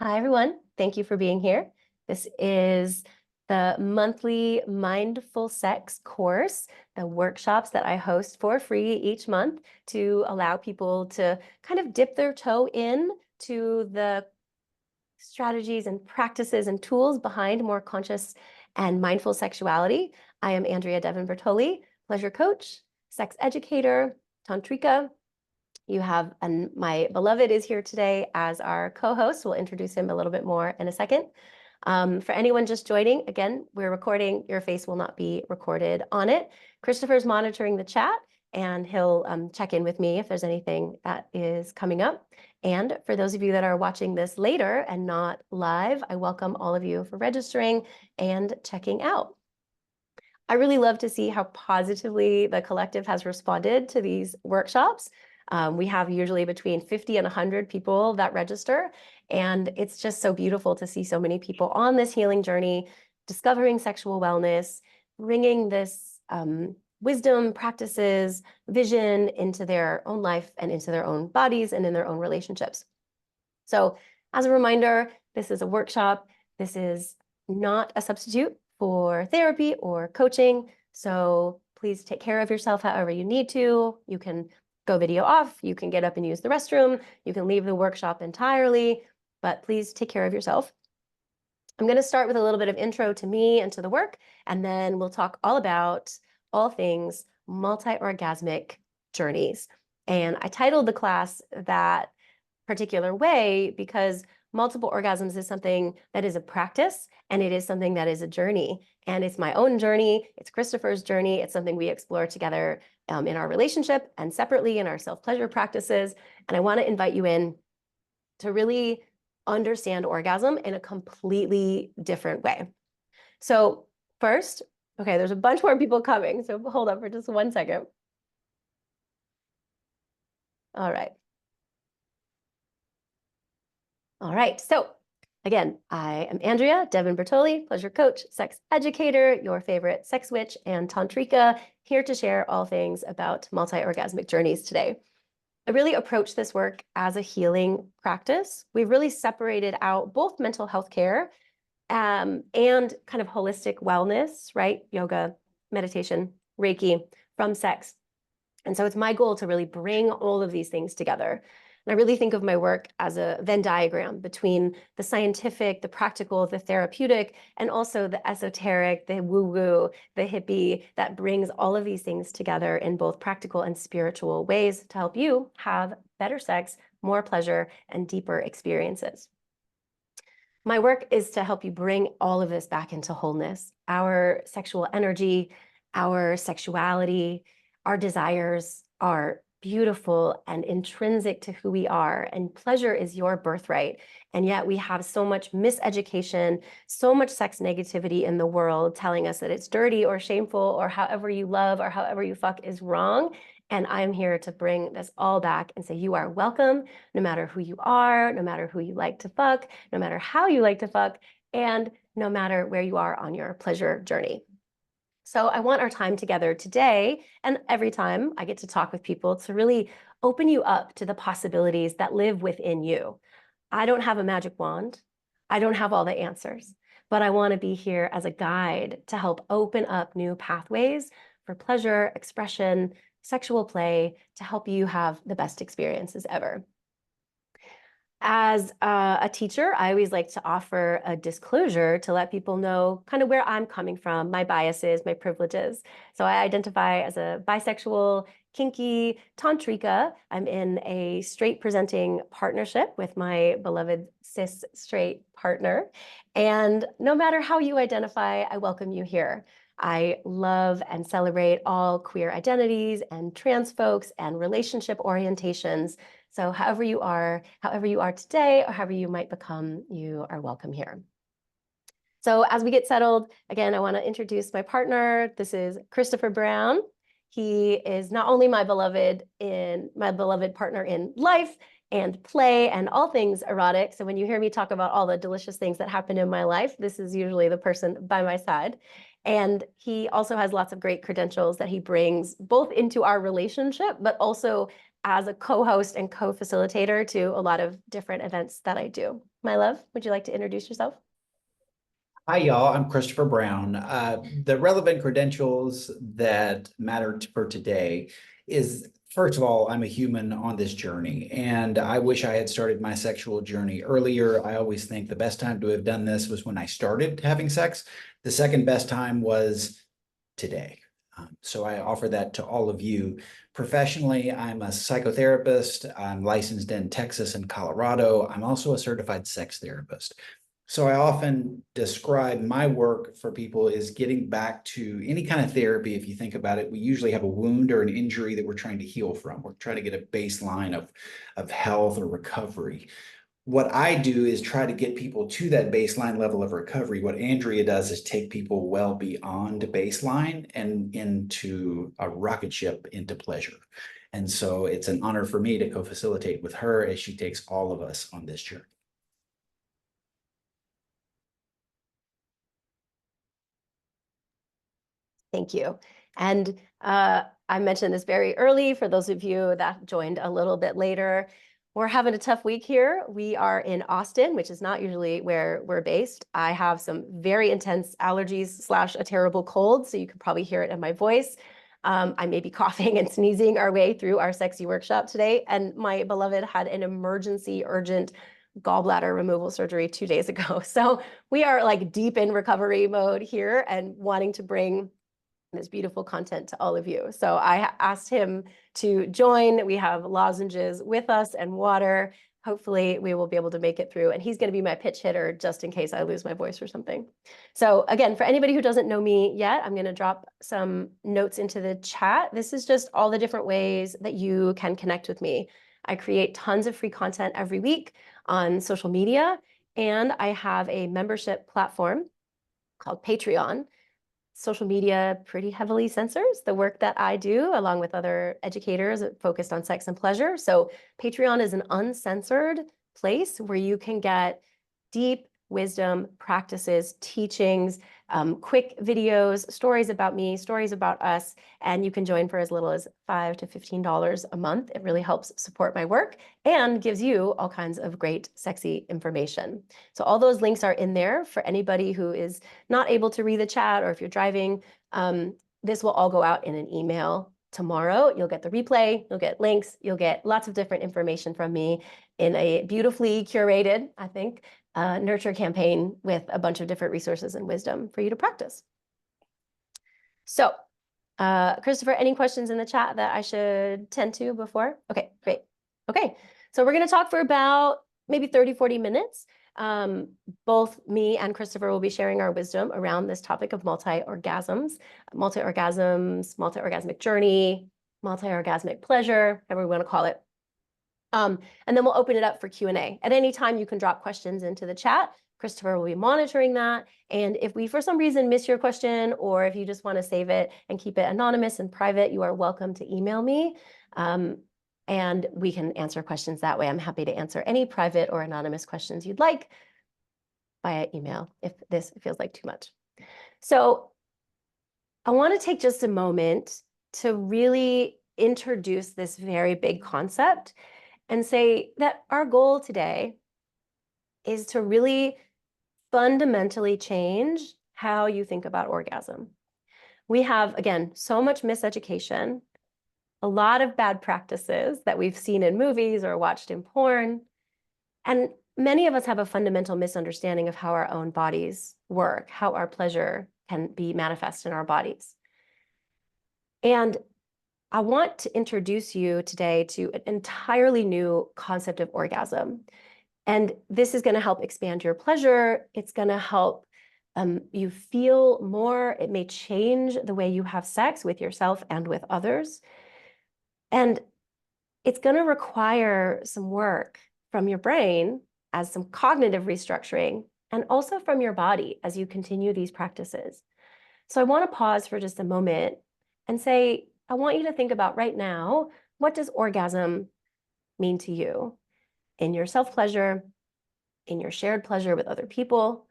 Hi, everyone. Thank you for being here. This is the monthly Mindful Sex course, the workshops that I host for free each month to allow people to kind of dip their toe in to the strategies and practices and tools behind more conscious and mindful sexuality. I am Andrea Devin-Bertoli, pleasure coach, sex educator, tantrika. You have, and my beloved is here today as our co-host. We'll introduce him a little bit more in a second. For anyone just joining, again, we're recording. Your face will not be recorded on it. Christopher's monitoring the chat, and he'll check in with me if there's anything that is coming up. And for those of you that are watching this later and not live, I welcome all of you for registering and checking out. I really love to see how positively the collective has responded to these workshops. We have usually between 50 and 100 people that register, and it's just so beautiful to see so many people on this healing journey, discovering sexual wellness, bringing this wisdom, practices, vision into their own life and into their own bodies and in their own relationships. So as a reminder, this is a workshop. This is not a substitute for therapy or coaching. So please take care of yourself however you need to. You can go video off. You can get up and use the restroom. You can leave the workshop entirely, but please take care of yourself. I'm going to start with a little bit of intro to me and to the work, and then we'll talk all about all things multi-orgasmic journeys. And I titled the class that particular way because multiple orgasms is something that is a practice, and it is something that is a journey. And it's my own journey. It's Christopher's journey. It's something we explore together in our relationship and separately in our self-pleasure practices. And I want to invite you in to really understand orgasm in a completely different way. So first, okay, there's a bunch more people coming, so hold up for just 1 second. All right. All right, so again, I am Andrea Devin-Bertoli, pleasure coach, sex educator, your favorite sex witch, and tantrika, here to share all things about multi-orgasmic journeys today. I really approach this work as a healing practice. We've really separated out both mental health care and kind of holistic wellness, right? Yoga, meditation, Reiki, from sex. And so it's my goal to really bring all of these things together. And I really think of my work as a Venn diagram between the scientific, the practical, the therapeutic, and also the esoteric, the woo-woo, the hippie, that brings all of these things together in both practical and spiritual ways to help you have better sex, more pleasure, and deeper experiences. My work is to help you bring all of this back into wholeness. Our sexual energy, our sexuality, our desires are beautiful and intrinsic to who we are, and pleasure is your birthright. And yet we have so much miseducation, so much sex negativity in the world telling us that it's dirty or shameful or however you love or however you fuck is wrong. And I'm here to bring this all back and say you are welcome, no matter who you are, no matter who you like to fuck, no matter how you like to fuck, and no matter where you are on your pleasure journey. So I want our time together today, and every time I get to talk with people, to really open you up to the possibilities that live within you. I don't have a magic wand. I don't have all the answers, but I want to be here as a guide to help open up new pathways for pleasure, expression, sexual play, to help you have the best experiences ever. As a teacher, I always like to offer a disclosure to let people know kind of where I'm coming from, my biases, my privileges. So I identify as a bisexual, kinky tantrika. I'm in a straight presenting partnership with my beloved cis straight partner. And no matter how you identify, I welcome you here. I love and celebrate all queer identities and trans folks and relationship orientations. So however you are today, or however you might become, you are welcome here. So as we get settled, again, I want to introduce my partner. This is Christopher Brown. He is not only my beloved partner in life and play and all things erotic. So when you hear me talk about all the delicious things that happen in my life, this is usually the person by my side. And he also has lots of great credentials that he brings both into our relationship, but also as a co-host and co-facilitator to a lot of different events that I do. My love, would you like to introduce yourself? Hi, y'all. I'm Christopher Brown. The relevant credentials that matter for today is, first of all, I'm a human on this journey, and I wish I had started my sexual journey earlier. I always think the best time to have done this was when I started having sex. The second best time was today. So I offer that to all of you. Professionally, I'm a psychotherapist. I'm licensed in Texas and Colorado. I'm also a certified sex therapist. So I often describe my work for people is getting back to any kind of therapy. If you think about it, we usually have a wound or an injury that we're trying to heal from. We're trying to get a baseline of health or recovery. What I do is try to get people to that baseline level of recovery. What Andrea does is take people well beyond baseline and into a rocket ship into pleasure. And so it's an honor for me to co-facilitate with her as she takes all of us on this journey. Thank you. And I mentioned this very early for those of you that joined a little bit later. We're having a tough week here. We are in Austin, which is not usually where we're based. I have some very intense allergies / a terrible cold, so you can probably hear it in my voice. I may be coughing and sneezing our way through our sexy workshop today. And my beloved had an emergency urgent gallbladder removal surgery 2 days ago. So we are like deep in recovery mode here and wanting to bring this beautiful content to all of you. So I asked him to join. We have lozenges with us and water. Hopefully we will be able to make it through. And he's going to be my pitch hitter just in case I lose my voice or something. So again, for anybody who doesn't know me yet, I'm going to drop some notes into the chat. This is just all the different ways that you can connect with me. I create tons of free content every week on social media, and I have a membership platform called Patreon. Social media pretty heavily censors the work that I do, along with other educators focused on sex and pleasure. So Patreon is an uncensored place where you can get deep wisdom, practices, teachings, quick videos, stories about me, stories about us, and you can join for as little as $5 to $15 a month. It really helps support my work and gives you all kinds of great, sexy information. So all those links are in there for anybody who is not able to read the chat, or if you're driving. This will all go out in an email tomorrow. You'll get the replay, you'll get links, you'll get lots of different information from me in a beautifully curated, I think, nurture campaign with a bunch of different resources and wisdom for you to practice. So, Christopher, any questions in the chat that I should tend to before? Okay, great. Okay, so we're going to talk for about maybe 30, 40 minutes. Both me and Christopher will be sharing our wisdom around this topic of multi-orgasms, multi-orgasmic journey, multi-orgasmic pleasure, whatever we want to call it. And then we'll open it up for Q&A. At any time, you can drop questions into the chat. Christopher will be monitoring that. And if we, for some reason, miss your question, or if you just want to save it and keep it anonymous and private, you are welcome to email me. And we can answer questions that way. I'm happy to answer any private or anonymous questions you'd like via email if this feels like too much. So I want to take just a moment to really introduce this very big concept and say that our goal today is to really fundamentally change how you think about orgasm. We have, again, so much miseducation, a lot of bad practices that we've seen in movies or watched in porn. And many of us have a fundamental misunderstanding of how our own bodies work, how our pleasure can be manifest in our bodies. And I want to introduce you today to an entirely new concept of orgasm. And this is going to help expand your pleasure. It's going to help you feel more. It may change the way you have sex with yourself and with others. And it's going to require some work from your brain as some cognitive restructuring, and also from your body as you continue these practices. So I want to pause for just a moment and say, I want you to think about right now, what does orgasm mean to you in your self-pleasure, in your shared pleasure with other people?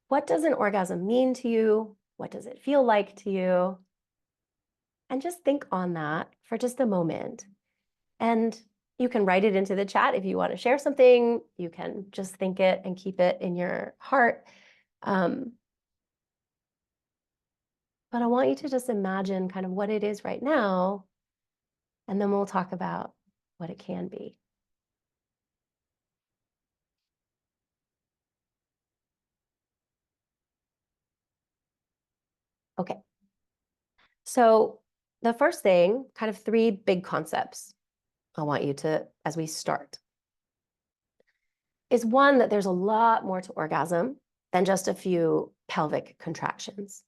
What does an orgasm mean to you? What does it feel like to you? And just think on that for just a moment. And you can write it into the chat if you want to share something. You can just think it and keep it in your heart. But I want you to just imagine kind of what it is right now, and then we'll talk about what it can be. Okay. So the first thing, kind of three big concepts I want you to, as we start, is one, that there's a lot more to orgasm than just a few pelvic contractions.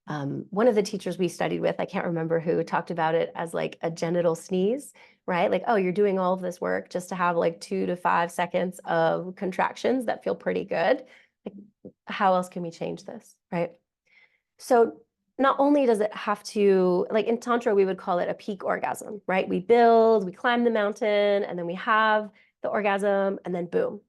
One of the teachers we studied with, I can't remember who, talked about it as like a genital sneeze, right? Like, oh, you're doing all of this work just to have like 2 to 5 seconds of contractions that feel pretty good. Like, how else can we change this, right? So not only does it have to, like in Tantra, we would call it a peak orgasm, right? We build, we climb the mountain, and then we have the orgasm, and then boom.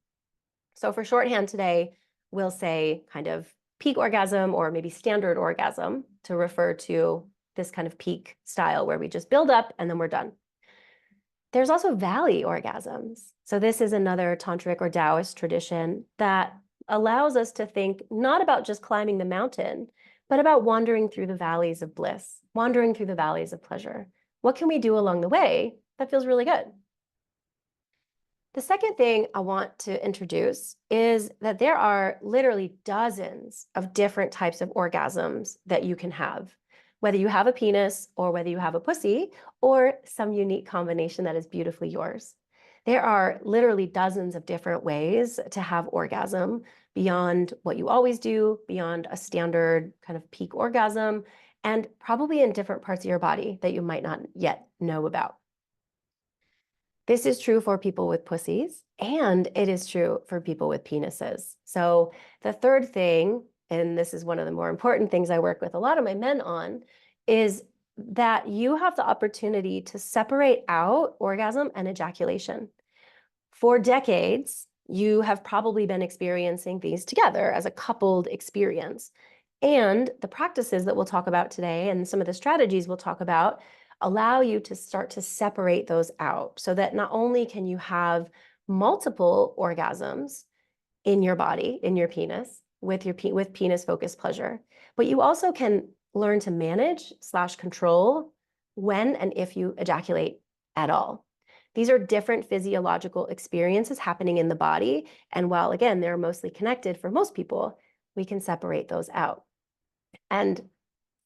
So for shorthand today, we'll say kind of peak orgasm or maybe standard orgasm to refer to this kind of peak style where we just build up and then we're done. There's also valley orgasms. So this is another tantric or Taoist tradition that allows us to think not about just climbing the mountain, but about wandering through the valleys of bliss, wandering through the valleys of pleasure. What can we do along the way that feels really good? The second thing I want to introduce is that there are literally dozens of different types of orgasms that you can have, whether you have a penis or whether you have a pussy or some unique combination that is beautifully yours. There are literally dozens of different ways to have orgasm beyond what you always do, beyond a standard kind of peak orgasm, and probably in different parts of your body that you might not yet know about. This is true for people with pussies, and it is true for people with penises. So the third thing, and this is one of the more important things I work with a lot of my men on, is that you have the opportunity to separate out orgasm and ejaculation. For decades, you have probably been experiencing these together as a coupled experience. And the practices that we'll talk about today and some of the strategies we'll talk about allow you to start to separate those out so that not only can you have multiple orgasms in your body, in your penis, with penis focused pleasure, but you also can learn to manage / control when and if you ejaculate at all. These are different physiological experiences happening in the body. And while, again, they're mostly connected for most people, we can separate those out. And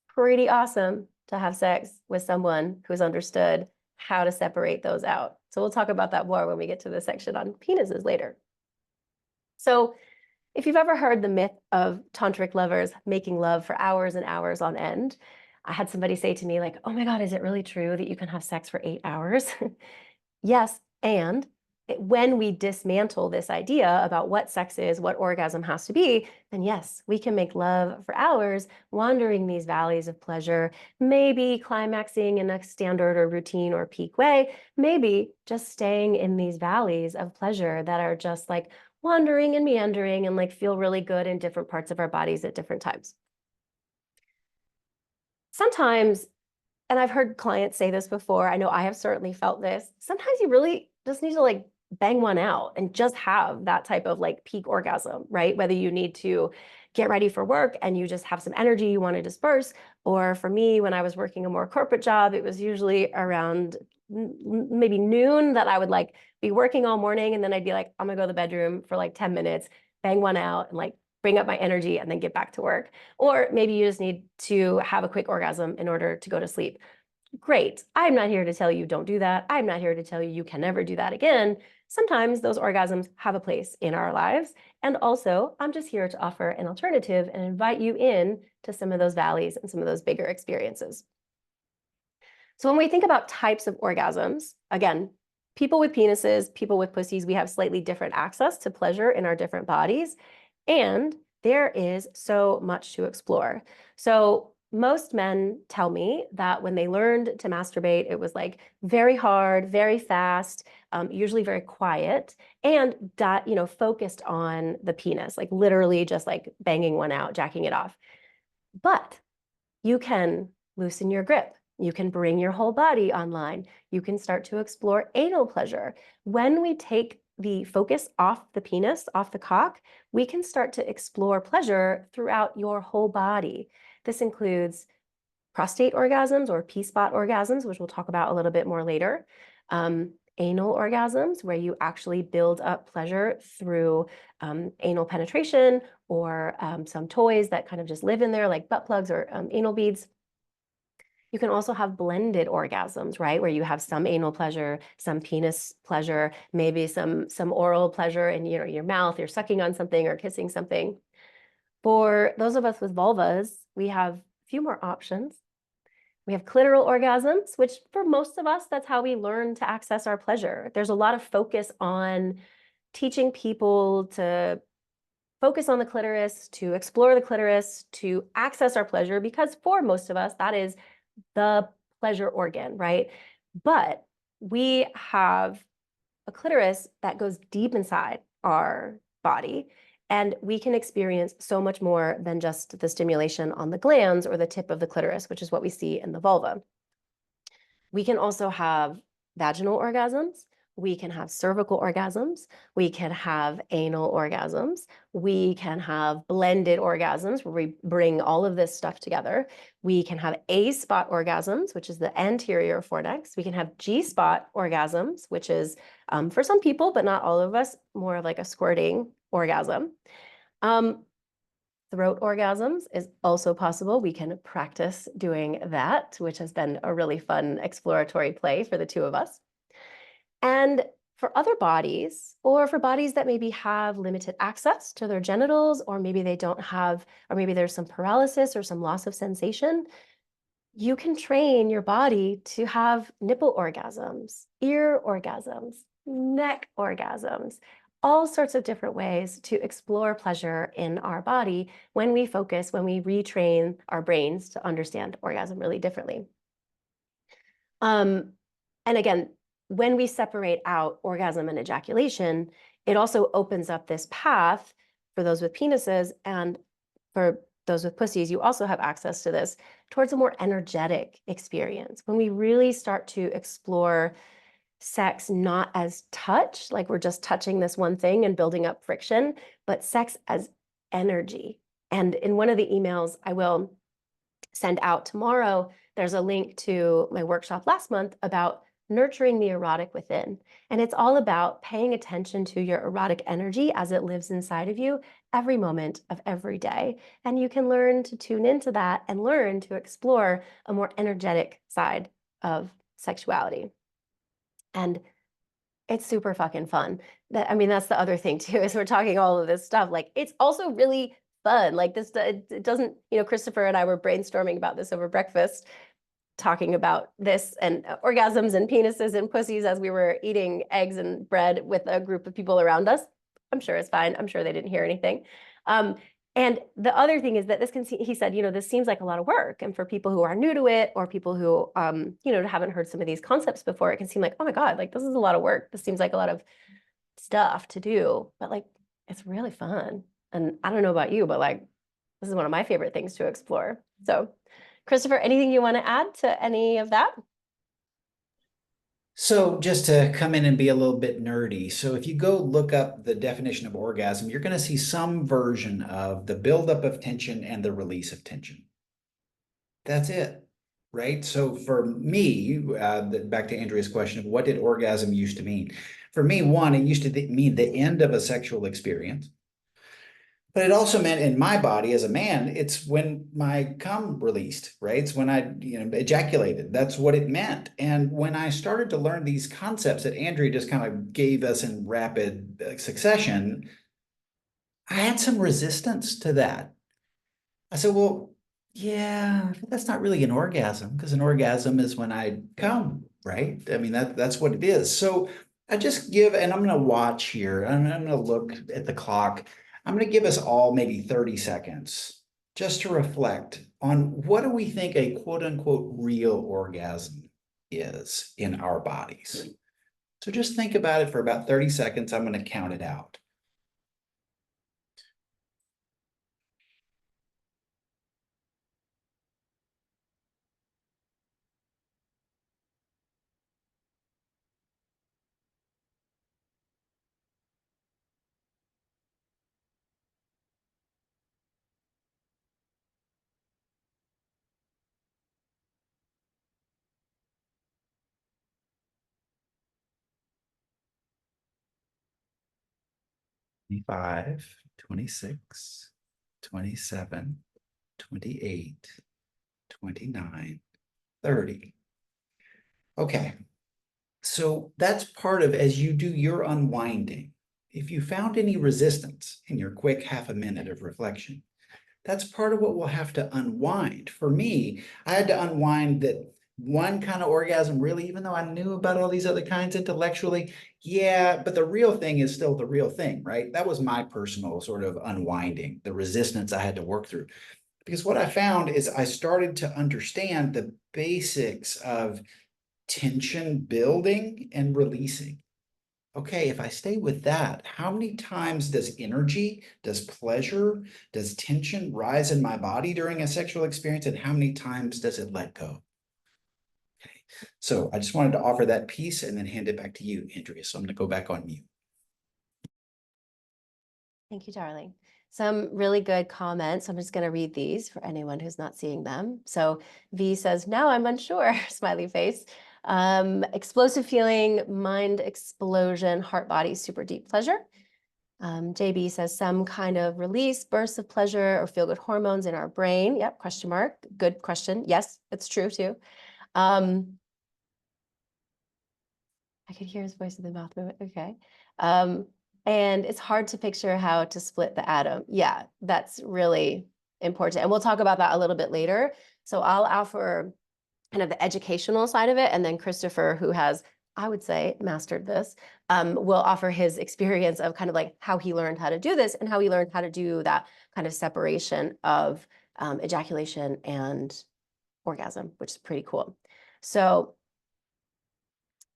pretty awesome to have sex with someone who's understood how to separate those out. So we'll talk about that more when we get to the section on penises later. So if you've ever heard the myth of tantric lovers making love for hours and hours on end, I had somebody say to me like, oh my God, is it really true that you can have sex for 8 hours? Yes, and when we dismantle this idea about what sex is, what orgasm has to be, then yes, we can make love for hours, wandering these valleys of pleasure, maybe climaxing in a standard or routine or peak way, maybe just staying in these valleys of pleasure that are just like wandering and meandering and like feel really good in different parts of our bodies at different times. Sometimes, and I've heard clients say this before, I know I have certainly felt this, sometimes you really just need to like bang one out and just have that type of like peak orgasm, right? Whether you need to get ready for work and you just have some energy you want to disperse, or for me, when I was working a more corporate job, it was usually around maybe noon that I would like be working all morning, and then I'd be like, I'm gonna go to the bedroom for like 10 minutes, bang one out, and like bring up my energy and then get back to work. Or maybe you just need to have a quick orgasm in order to go to sleep. Great. I'm not here to tell you don't do that. I'm not here to tell you you can never do that again. Sometimes those orgasms have a place in our lives. And also, I'm just here to offer an alternative and invite you in to some of those valleys and some of those bigger experiences. So when we think about types of orgasms, again, people with penises, people with pussies, we have slightly different access to pleasure in our different bodies. And there is so much to explore. So most men tell me that when they learned to masturbate, it was like very hard, very fast, usually very quiet, and that, focused on the penis, like literally just like banging one out, jacking it off. But you can loosen your grip. You can bring your whole body online. You can start to explore anal pleasure. When we take the focus off the penis, off the cock, we can start to explore pleasure throughout your whole body. This includes prostate orgasms or P-spot orgasms, which we'll talk about a little bit more later. Anal orgasms, where you actually build up pleasure through anal penetration or some toys that kind of just live in there, like butt plugs or anal beads. You can also have blended orgasms, right? Where you have some anal pleasure, some penis pleasure, maybe some oral pleasure in your mouth, you're sucking on something or kissing something. For those of us with vulvas, we have a few more options. We have clitoral orgasms, which for most of us, that's how we learn to access our pleasure. There's a lot of focus on teaching people to focus on the clitoris, to explore the clitoris, to access our pleasure, because for most of us, that is the pleasure organ, right? But we have a clitoris that goes deep inside our body, and we can experience so much more than just the stimulation on the glands or the tip of the clitoris, which is what we see in the vulva. We can also have vaginal orgasms. We can have cervical orgasms. We can have anal orgasms. We can have blended orgasms where we bring all of this stuff together. We can have A-spot orgasms, which is the anterior fornix. We can have G-spot orgasms, which is for some people, but not all of us, more of like a squirting orgasm. Throat orgasms is also possible. We can practice doing that, which has been a really fun exploratory play for the two of us. And for other bodies, or for bodies that maybe have limited access to their genitals, or maybe they don't have, or maybe there's some paralysis or some loss of sensation, you can train your body to have nipple orgasms, ear orgasms, neck orgasms, all sorts of different ways to explore pleasure in our body when we focus, when we retrain our brains to understand orgasm really differently. And again, when we separate out orgasm and ejaculation, it also opens up this path for those with penises, and for those with pussies, you also have access to this, towards a more energetic experience. When we really start to explore sex not as touch, like we're just touching this one thing and building up friction, but sex as energy. And in one of the emails I will send out tomorrow, there's a link to my workshop last month about nurturing the erotic within. And it's all about paying attention to your erotic energy as it lives inside of you every moment of every day. And you can learn to tune into that and learn to explore a more energetic side of sexuality. And it's super fucking fun. I mean, that's the other thing too, is we're talking all of this stuff. Like, it's also really fun. Like this, it doesn't, Christopher and I were brainstorming about this over breakfast, talking about this and orgasms and penises and pussies as we were eating eggs and bread with a group of people around us. I'm sure it's fine. I'm sure they didn't hear anything. And the other thing is that he said, this seems like a lot of work. And for people who are new to it, or people who, haven't heard some of these concepts before, it can seem like, oh my God, like this is a lot of work. This seems like a lot of stuff to do, but like, it's really fun. And I don't know about you, but like, this is one of my favorite things to explore. So Christopher, anything you want to add to any of that? So just to come in and be a little bit nerdy. So if you go look up the definition of orgasm, you're going to see some version of the buildup of tension and the release of tension. That's it, right? So for me, back to Andrea's question of what did orgasm used to mean? For me, one, it used to mean the end of a sexual experience. But it also meant in my body as a man, it's when my cum released, right? It's when I, ejaculated. That's what it meant. And when I started to learn these concepts that Andrea just kind of gave us in rapid succession, I had some resistance to that. I said, well, yeah, but that's not really an orgasm, because an orgasm is when I come, right? I mean, that's what it is. So I just give, and I'm going to watch here. I'm going to look at the clock. I'm going to give us all maybe 30 seconds just to reflect on what do we think a quote unquote real orgasm is in our bodies. So just think about it for about 30 seconds. I'm going to count it out. 25, 26, 27, 28, 29, 30. Okay. So that's part of as you do your unwinding. If you found any resistance in your quick half a minute of reflection, that's part of what we'll have to unwind. For me, I had to unwind that one kind of orgasm, really, even though I knew about all these other kinds intellectually, yeah, but the real thing is still the real thing, right? That was my personal sort of unwinding, the resistance I had to work through. Because what I found is I started to understand the basics of tension building and releasing. Okay, if I stay with that, how many times does energy, does pleasure, does tension rise in my body during a sexual experience, and how many times does it let go? Okay, so I just wanted to offer that piece and then hand it back to you, Andrea. So I'm going to go back on mute. Thank you, darling. Some really good comments. I'm just going to read these for anyone who's not seeing them. So V says, now I'm unsure, smiley face. Explosive feeling, mind explosion, heart, body, super deep pleasure. JB says some kind of release, bursts of pleasure or feel good hormones in our brain. Yep, question mark. Good question. Yes, it's true too. I could hear his voice in the mouth movement. Okay. And it's hard to picture how to split the atom. Yeah, that's really important. And we'll talk about that a little bit later. So I'll offer kind of the educational side of it. And then Christopher, who has, I would say, mastered this, will offer his experience of kind of like how he learned how to do this and how he learned how to do that kind of separation of ejaculation and orgasm, which is pretty cool. So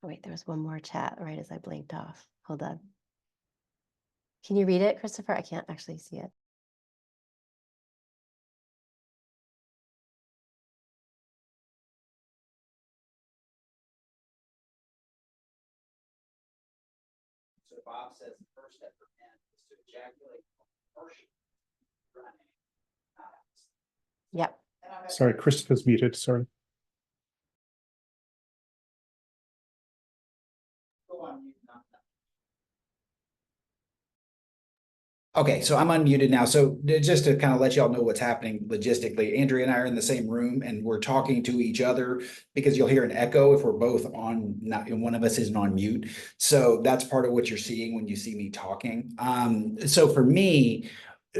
oh, wait, there was one more chat right as I blinked off. Hold on. Can you read it, Christopher? I can't actually see it. So Bob says the first step for men is to ejaculate partially. Yep. Sorry, Christopher's muted. Sorry. Go on mute. Okay, so I'm unmuted now. So just to kind of let y'all know what's happening logistically, Andrea and I are in the same room and we're talking to each other because you'll hear an echo if we're both on, not and one of us isn't on mute. So that's part of what you're seeing when you see me talking. So for me,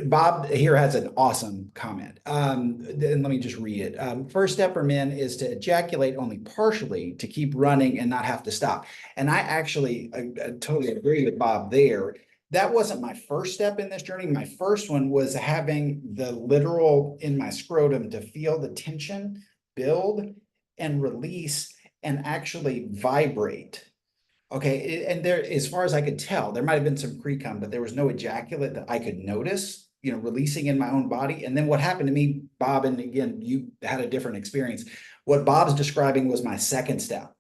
Bob here has an awesome comment. And let me just read it. First step for men is to ejaculate only partially to keep running and not have to stop. And I totally agree with Bob there. That wasn't my first step in this journey. My first one was having the literal in my scrotum to feel the tension build and release and actually vibrate. Okay, and there, as far as I could tell, there might have been some pre-cum, but there was no ejaculate that I could notice, releasing in my own body. And then what happened to me, Bob, and again, you had a different experience. What Bob's describing was my second step,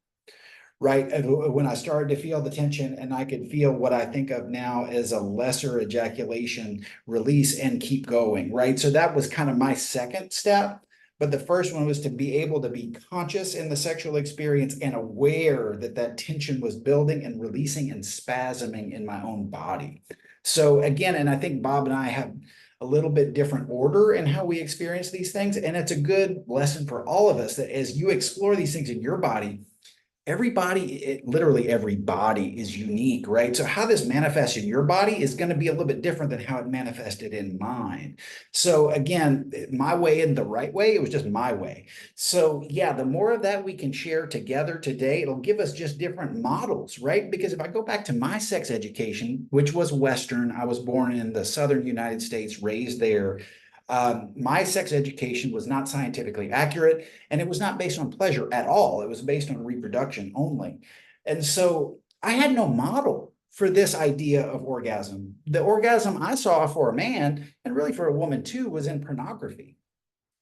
right? When I started to feel the tension and I could feel what I think of now as a lesser ejaculation release and keep going, right? So that was kind of my second step. But the first one was to be able to be conscious in the sexual experience and aware that that tension was building and releasing and spasming in my own body. So again, and I think Bob and I have a little bit different order in how we experience these things. And it's a good lesson for all of us that as you explore these things in your body, literally every body is unique, right? So how this manifests in your body is going to be a little bit different than how it manifested in mine. So again, my way and the right way, it was just my way. So yeah, the more of that we can share together today, it'll give us just different models, right? Because if I go back to my sex education, which was Western, I was born in the Southern United States, raised there. My sex education was not scientifically accurate, and it was not based on pleasure at all. It was based on reproduction only. And so I had no model for this idea of orgasm. The orgasm I saw for a man, and really for a woman too, was in pornography.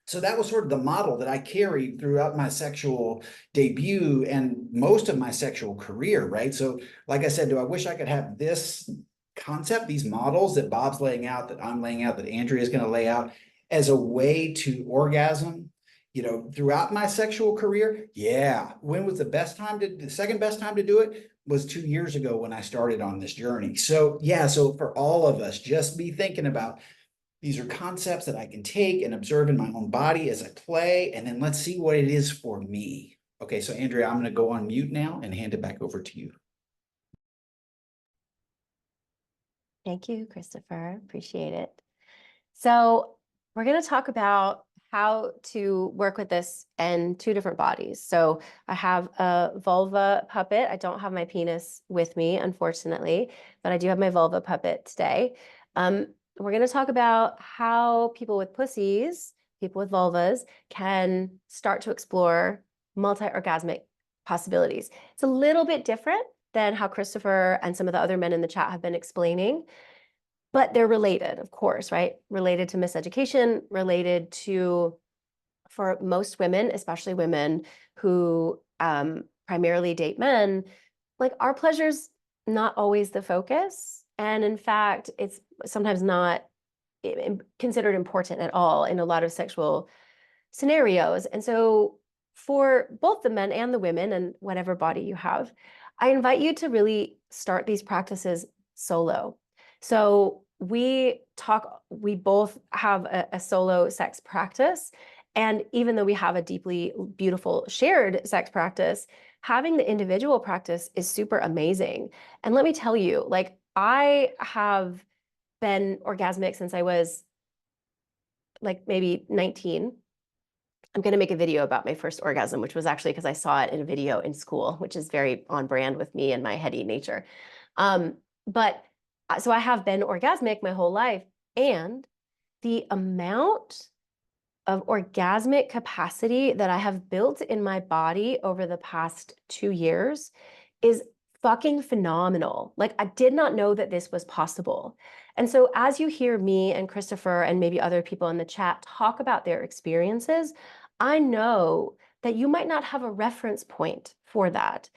So that was sort of the model that I carried throughout my sexual debut and most of my sexual career, right? So like I said, do I wish I could have this concept, these models that Bob's laying out, that I'm laying out, that Andrea is going to lay out as a way to orgasm, throughout my sexual career? Yeah. When was the second best time to do it? was 2 years ago when I started on this journey. So yeah, so for all of us, just be thinking about these are concepts that I can take and observe in my own body as I play, and then let's see what it is for me. Okay, so Andrea, I'm going to go on mute now and hand it back over to you. Thank you, Christopher. Appreciate it. So we're going to talk about how to work with this in two different bodies. So I have a vulva puppet. I don't have my penis with me, unfortunately, but I do have my vulva puppet today. We're going to talk about how people with pussies, people with vulvas, can start to explore multi-orgasmic possibilities. It's a little bit different than how Christopher and some of the other men in the chat have been explaining. But they're related, of course, right? Related to miseducation, related to, for most women, especially women who primarily date men, like our pleasure's not always the focus. And in fact, it's sometimes not considered important at all in a lot of sexual scenarios. And so for both the men and the women and whatever body you have, I invite you to really start these practices solo. So we both have a solo sex practice. And even though we have a deeply beautiful shared sex practice, having the individual practice is super amazing. And let me tell you, like, I have been orgasmic since I was like maybe 19. I'm going to make a video about my first orgasm, which was actually because I saw it in a video in school, which is very on brand with me and my heady nature. So I have been orgasmic my whole life, and the amount of orgasmic capacity that I have built in my body over the past 2 years is fucking phenomenal. Like, I did not know that this was possible. And so as you hear me and Christopher and maybe other people in the chat talk about their experiences, I know that you might not have a reference point for that.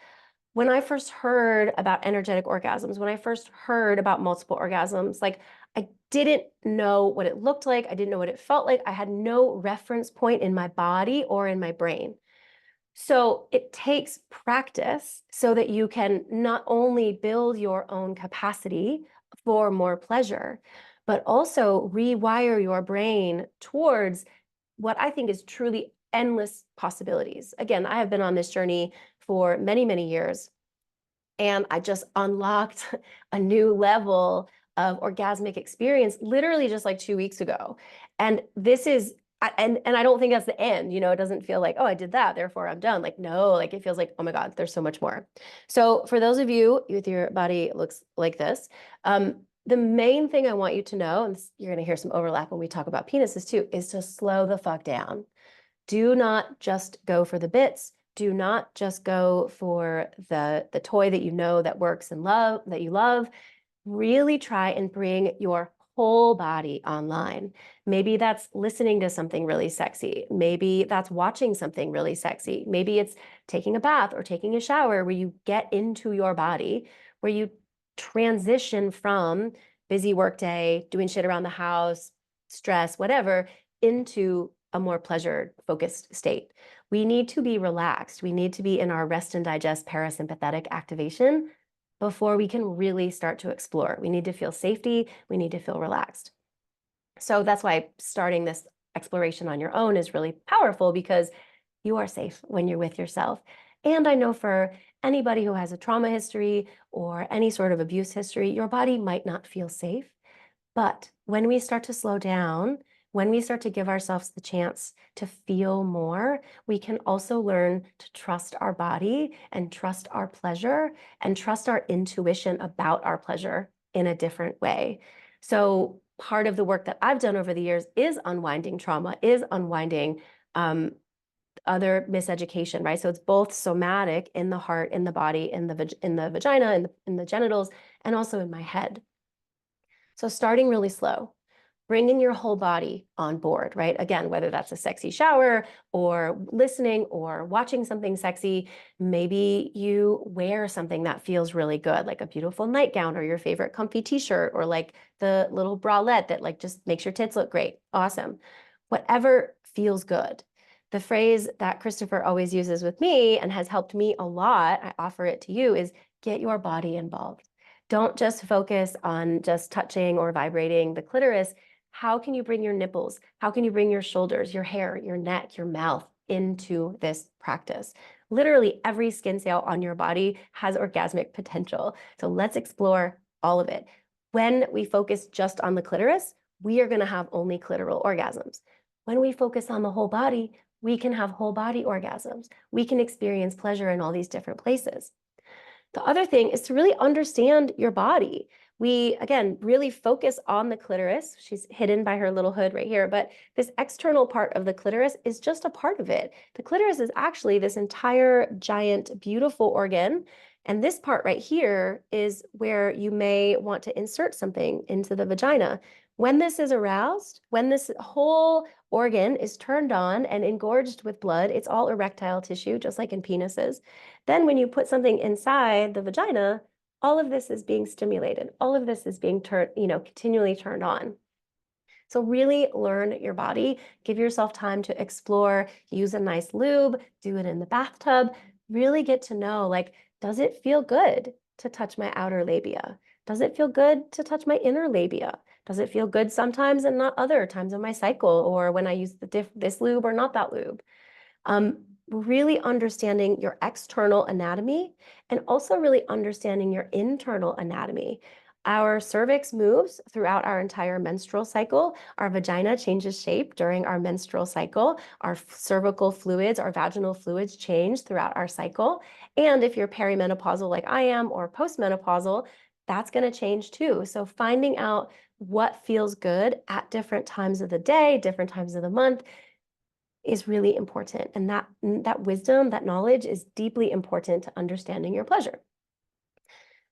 When I first heard about energetic orgasms, when I first heard about multiple orgasms, like, I didn't know what it looked like. I didn't know what it felt like. I had no reference point in my body or in my brain. So it takes practice so that you can not only build your own capacity for more pleasure, but also rewire your brain towards what I think is truly endless possibilities. Again, I have been on this journey for many, many years, and I just unlocked a new level of orgasmic experience literally just like 2 weeks ago. And this is, and I don't think that's the end, it doesn't feel like, oh, I did that, therefore I'm done. Like, no, like it feels like, oh my God, there's so much more. So for those of you with your body looks like this, the main thing I want you to know, and you're going to hear some overlap when we talk about penises too, is to slow the fuck down. Do not just go for the bits. Do not just go for the toy that you know that works and that you love. Really try and bring your whole body online. Maybe that's listening to something really sexy. Maybe that's watching something really sexy. Maybe it's taking a bath or taking a shower where you get into your body, where you transition from busy workday, doing shit around the house, stress, whatever, into a more pleasure-focused state. We need to be relaxed. We need to be in our rest and digest parasympathetic activation before we can really start to explore. We need to feel safety. We need to feel relaxed. So that's why starting this exploration on your own is really powerful, because you are safe when you're with yourself. And I know for anybody who has a trauma history or any sort of abuse history, your body might not feel safe. But when we start to slow down, when we start to give ourselves the chance to feel more, we can also learn to trust our body and trust our pleasure and trust our intuition about our pleasure in a different way. So part of the work that I've done over the years is unwinding trauma, is unwinding other miseducation, right? So it's both somatic in the heart, in the body, in the vagina, in the genitals, and also in my head. So starting really slow, bringing your whole body on board, right? Again, whether that's a sexy shower or listening or watching something sexy, maybe you wear something that feels really good, like a beautiful nightgown or your favorite comfy t-shirt, or like the little bralette that like just makes your tits look great. Awesome. Whatever feels good. The phrase that Christopher always uses with me and has helped me a lot, I offer it to you, is get your body involved. Don't just focus on just touching or vibrating the clitoris. How can you bring your nipples? How can you bring your shoulders, your hair, your neck, your mouth into this practice? Literally every skin cell on your body has orgasmic potential. So let's explore all of it. When we focus just on the clitoris, we are going to have only clitoral orgasms. When we focus on the whole body, we can have whole body orgasms. We can experience pleasure in all these different places. The other thing is to really understand your body. We, again, really focus on the clitoris. She's hidden by her little hood right here, but this external part of the clitoris is just a part of it. The clitoris is actually this entire giant, beautiful organ. And this part right here is where you may want to insert something into the vagina. When this is aroused, when this whole organ is turned on and engorged with blood, it's all erectile tissue, just like in penises. Then when you put something inside the vagina, all of this is being stimulated. All of this is being continually turned on. So really learn your body, give yourself time to explore, use a nice lube, do it in the bathtub, really get to know, like, does it feel good to touch my outer labia? Does it feel good to touch my inner labia? Does it feel good sometimes and not other times of my cycle, or when I use this lube or not that lube? Really understanding your external anatomy and also really understanding your internal anatomy. Our cervix moves throughout our entire menstrual cycle. Our vagina changes shape during our menstrual cycle. Our cervical fluids, our vaginal fluids change throughout our cycle. And if you're perimenopausal like I am or postmenopausal, that's going to change too. So finding out what feels good at different times of the day, different times of the month, is really important. And that wisdom, that knowledge is deeply important to understanding your pleasure.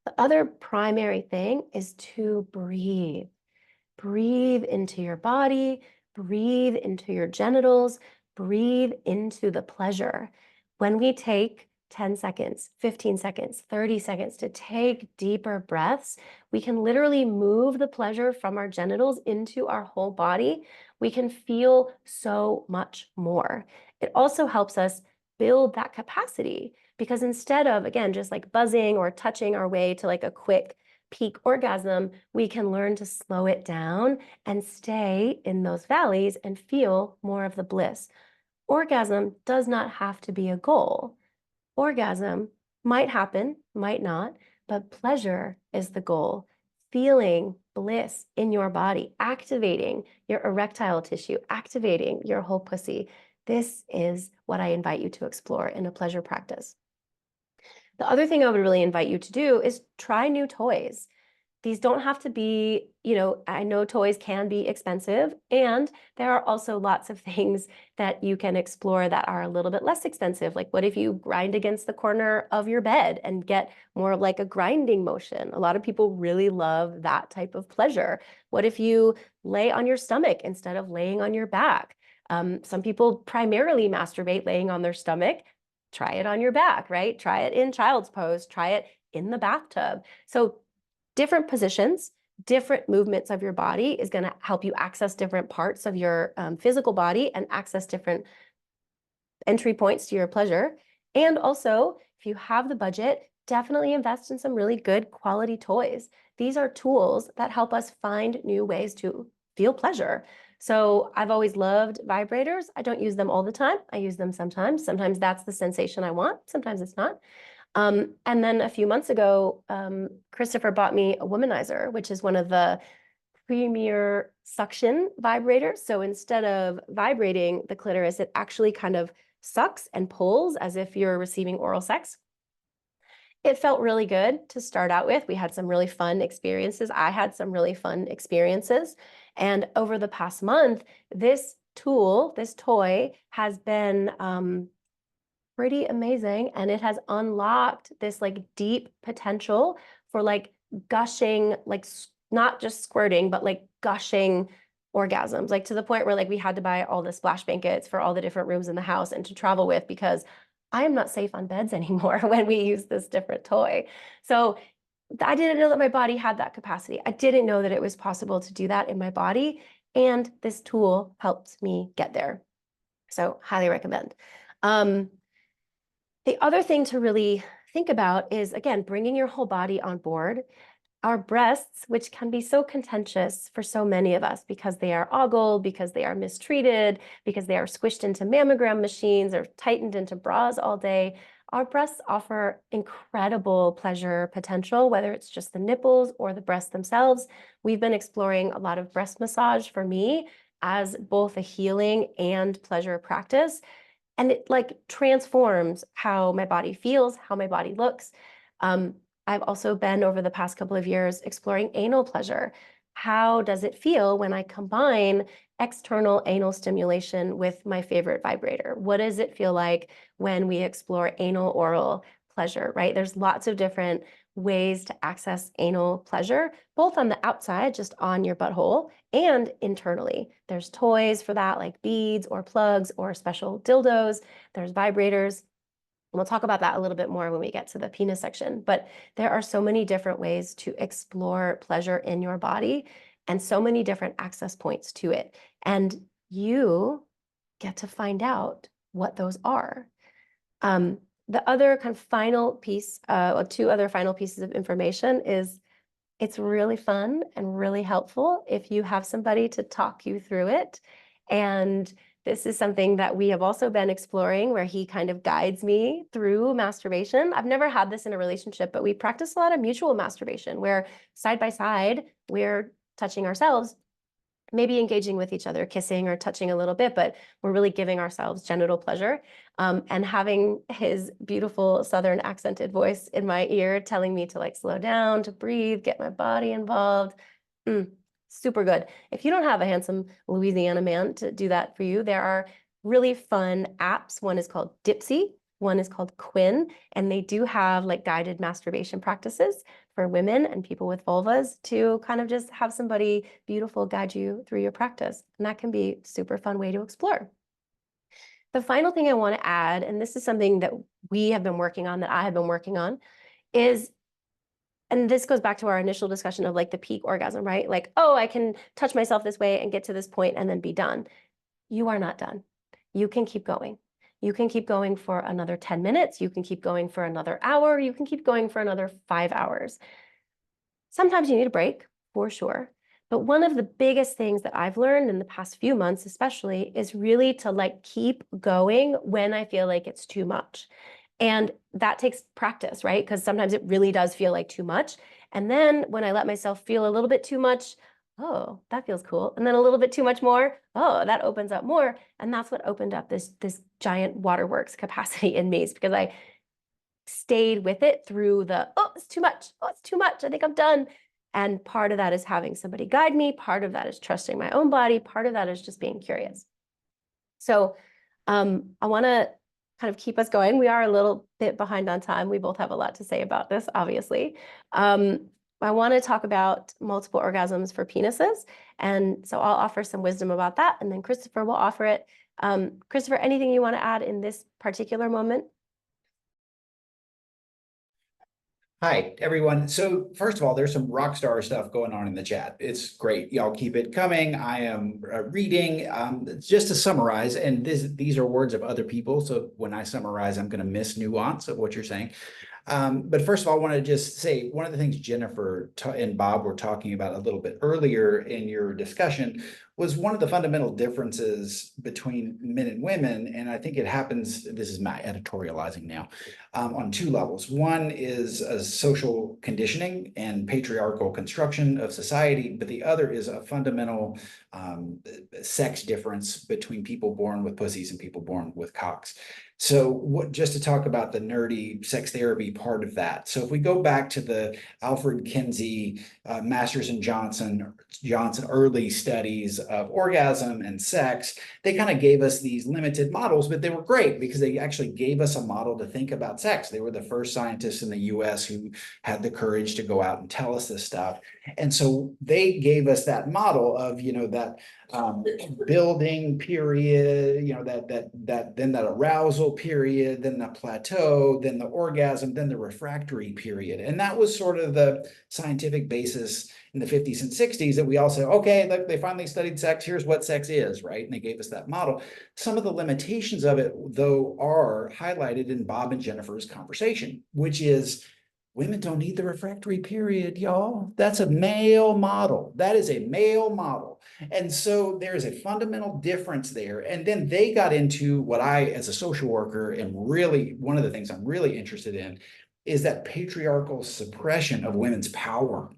The other primary thing is to breathe. Breathe into your body, breathe into your genitals, breathe into the pleasure. When we take 10 seconds, 15 seconds, 30 seconds to take deeper breaths, we can literally move the pleasure from our genitals into our whole body. We can feel so much more. It also helps us build that capacity because instead of, again, just like buzzing or touching our way to like a quick peak orgasm, we can learn to slow it down and stay in those valleys and feel more of the bliss. Orgasm does not have to be a goal. Orgasm might happen, might not, but pleasure is the goal. Feeling bliss in your body, activating your erectile tissue, activating your whole pussy. This is what I invite you to explore in a pleasure practice. The other thing I would really invite you to do is try new toys. These don't have to be, I know toys can be expensive, and there are also lots of things that you can explore that are a little bit less expensive. Like, what if you grind against the corner of your bed and get more of like a grinding motion? A lot of people really love that type of pleasure. What if you lay on your stomach instead of laying on your back? Some people primarily masturbate laying on their stomach. Try it on your back, right? Try it in child's pose. Try it in the bathtub. So different positions, different movements of your body is going to help you access different parts of your physical body and access different entry points to your pleasure. And also, if you have the budget, definitely invest in some really good quality toys. These are tools that help us find new ways to feel pleasure. So I've always loved vibrators. I don't use them all the time. I use them sometimes. Sometimes that's the sensation I want. Sometimes it's not. And then a few months ago, Christopher bought me a womanizer, which is one of the premier suction vibrators. So instead of vibrating the clitoris, it actually kind of sucks and pulls as if you're receiving oral sex. It felt really good to start out with. We had some really fun experiences. I had some really fun experiences. And over the past month, this toy has been pretty amazing. And it has unlocked this like deep potential for like gushing, like not just squirting, but like gushing orgasms, like to the point where like we had to buy all the splash blankets for all the different rooms in the house and to travel with because I am not safe on beds anymore when we use this different toy. So I didn't know that my body had that capacity. I didn't know that it was possible to do that in my body. And this tool helped me get there. So highly recommend. The other thing to really think think about is, again, bringing your whole body on board. Our breasts, which can be so contentious for so many of us because they are ogled, because they are mistreated, because they are squished into mammogram machines or tightened into bras all day. Our breasts offer incredible pleasure potential, whether it's just the nipples or the breasts themselves. We've been exploring a lot of breast massage for me as both a healing and pleasure practice. And it like transforms how my body feels, how my body looks. I've also been over the past couple of years exploring anal pleasure. How does it feel when I combine external anal stimulation with my favorite vibrator? What does it feel like when we explore anal oral pleasure, right? There's lots of different ways to access anal pleasure, both on the outside, just on your butthole, and internally. There's toys for that, like beads or plugs or special dildos. There's vibrators. And we'll talk about that a little bit more when we get to the penis section. But there are so many different ways to explore pleasure in your body and so many different access points to it. And you get to find out what those are. The other kind of final piece, or two other final pieces of information is it's really fun and really helpful if you have somebody to talk you through it. And this is something that we have also been exploring where he kind of guides me through masturbation. I've never had this in a relationship, but we practice a lot of mutual masturbation where side by side, we're touching ourselves, maybe engaging with each other, kissing or touching a little bit, but we're really giving ourselves genital pleasure. And having his beautiful Southern accented voice in my ear telling me to like slow down, to breathe, get my body involved. Super good. If you don't have a handsome Louisiana man to do that for you, there are really fun apps. One is called Dipsy, one is called Quinn, and they do have like guided masturbation practices for women and people with vulvas to kind of just have somebody beautiful guide you through your practice. And that can be a super fun way to explore. The final thing I want to add, and this is something that we have been working on, that I have been working on, is, and this goes back to our initial discussion of like the peak orgasm, right? Like, oh, I can touch myself this way and get to this point and then be done. You are not done. You can keep going. You can keep going for another 10 minutes. You can keep going for another hour. You can keep going for another 5 hours. Sometimes you need a break, for sure. But one of the biggest things that I've learned in the past few months, especially, is really to like keep going when I feel like it's too much. And that takes practice, right? Because sometimes it really does feel like too much. And then when I let myself feel a little bit too much, oh, that feels cool. And then a little bit too much more, oh, that opens up more. And that's what opened up this giant waterworks capacity in me, is because I stayed with it through the, oh, it's too much. Oh, it's too much. I think I'm done. And part of that is having somebody guide me. Part of that is trusting my own body. Part of that is just being curious. So I want to kind of keep us going. We are a little bit behind on time. We both have a lot to say about this, obviously. I want to talk about multiple orgasms for penises. And so I'll offer some wisdom about that. And then Christopher will offer it. Christopher, anything you want to add in this particular moment? Hi, everyone. So first of all, there's some rock star stuff going on in the chat. It's great. Y'all keep it coming. I am reading. Just to summarize, and these are words of other people. So when I summarize, I'm going to miss nuance of what you're saying. But first of all, I want to just say one of the things Jennifer and Bob were talking about a little bit earlier in your discussion was one of the fundamental differences between men and women. And I think it happens, this is my editorializing now, on two levels. One is a social conditioning and patriarchal construction of society, but the other is a fundamental sex difference between people born with pussies and people born with cocks. So just to talk about the nerdy sex therapy part of that. So if we go back to the Alfred Kinsey, Masters and Johnson early studies of orgasm and sex, they kind of gave us these limited models, but they were great because they actually gave us a model to think about sex. They were the first scientists in the US who had the courage to go out and tell us this stuff. And so they gave us that model of, that building period, that arousal arousal period, then the plateau, then the orgasm, then the refractory period. And that was sort of the scientific basis in the 50s and 60s that we all said, okay, look, they finally studied sex. Here's what sex is, right? And they gave us that model. Some of the limitations of it, though, are highlighted in Bob and Jennifer's conversation, which is women don't need the refractory period, y'all. That's a male model. That is a male model. And so there's a fundamental difference there. And then they got into what I, as a social worker, am really, one of the things I'm really interested in is that patriarchal suppression of women's power,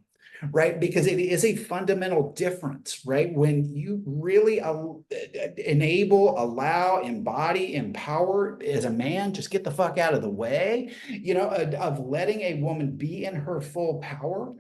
right? Because it is a fundamental difference, right? When you really enable, allow, embody, empower as a man, just get the fuck out of the way, of letting a woman be in her full power.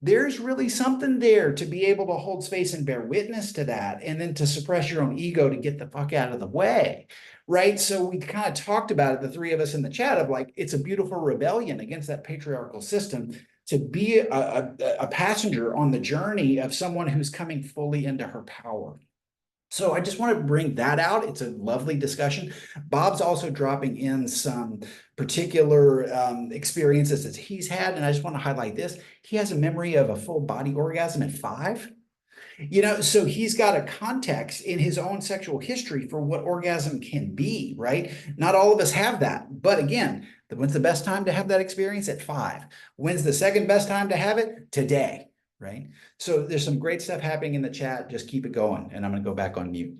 There's really something there to be able to hold space and bear witness to that, and then to suppress your own ego to get the fuck out of the way, right? So we kind of talked about it, the three of us in the chat, of like, it's a beautiful rebellion against that patriarchal system to be a passenger on the journey of someone who's coming fully into her power. So I just want to bring that out. It's a lovely discussion. Bob's also dropping in some particular experiences that he's had, and I just want to highlight this. He has a memory of a full body orgasm at 5. So he's got a context in his own sexual history for what orgasm can be, right? Not all of us have that. But again, when's the best time to have that experience? At 5. When's the second best time to have it? Today, right? So there's some great stuff happening in the chat. Just keep it going. And I'm going to go back on mute.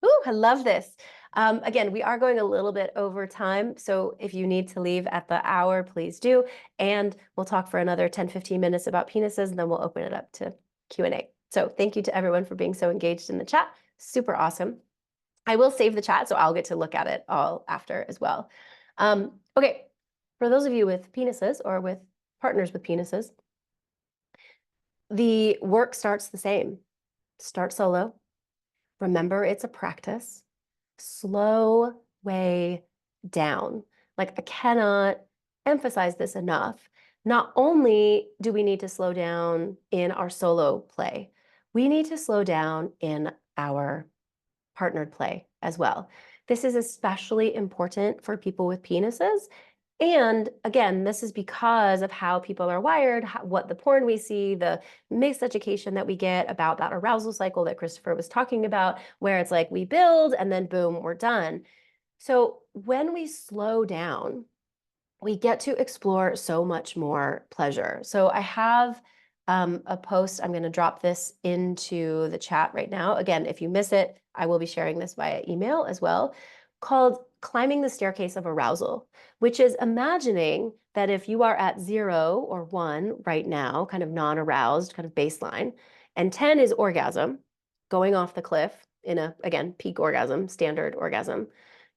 Ooh, I love this. Again, we are going a little bit over time, so if you need to leave at the hour, please do. And we'll talk for another 10, 15 minutes about penises, and then we'll open it up to Q&A. So thank you to everyone for being so engaged in the chat. Super awesome. I will save the chat, so I'll get to look at it all after as well. Okay, for those of you with penises or with partners with penises, the work starts the same. Start solo. Remember, it's a practice. Slow way down. Like, I cannot emphasize this enough. Not only do we need to slow down in our solo play, we need to slow down in our partnered play as well. This is especially important for people with penises. And again, this is because of how people are wired, what the porn we see, the mixed education that we get about that arousal cycle that Christopher was talking about, where it's like we build and then boom, we're done. So when we slow down, we get to explore so much more pleasure. So I have a post. I'm going to drop this into the chat right now. Again, if you miss it, I will be sharing this via email as well, called Climbing the Staircase of Arousal, which is imagining that if you are at 0 or 1 right now, kind of non-aroused, kind of baseline, and 10 is orgasm, going off the cliff in a, again, peak orgasm, standard orgasm,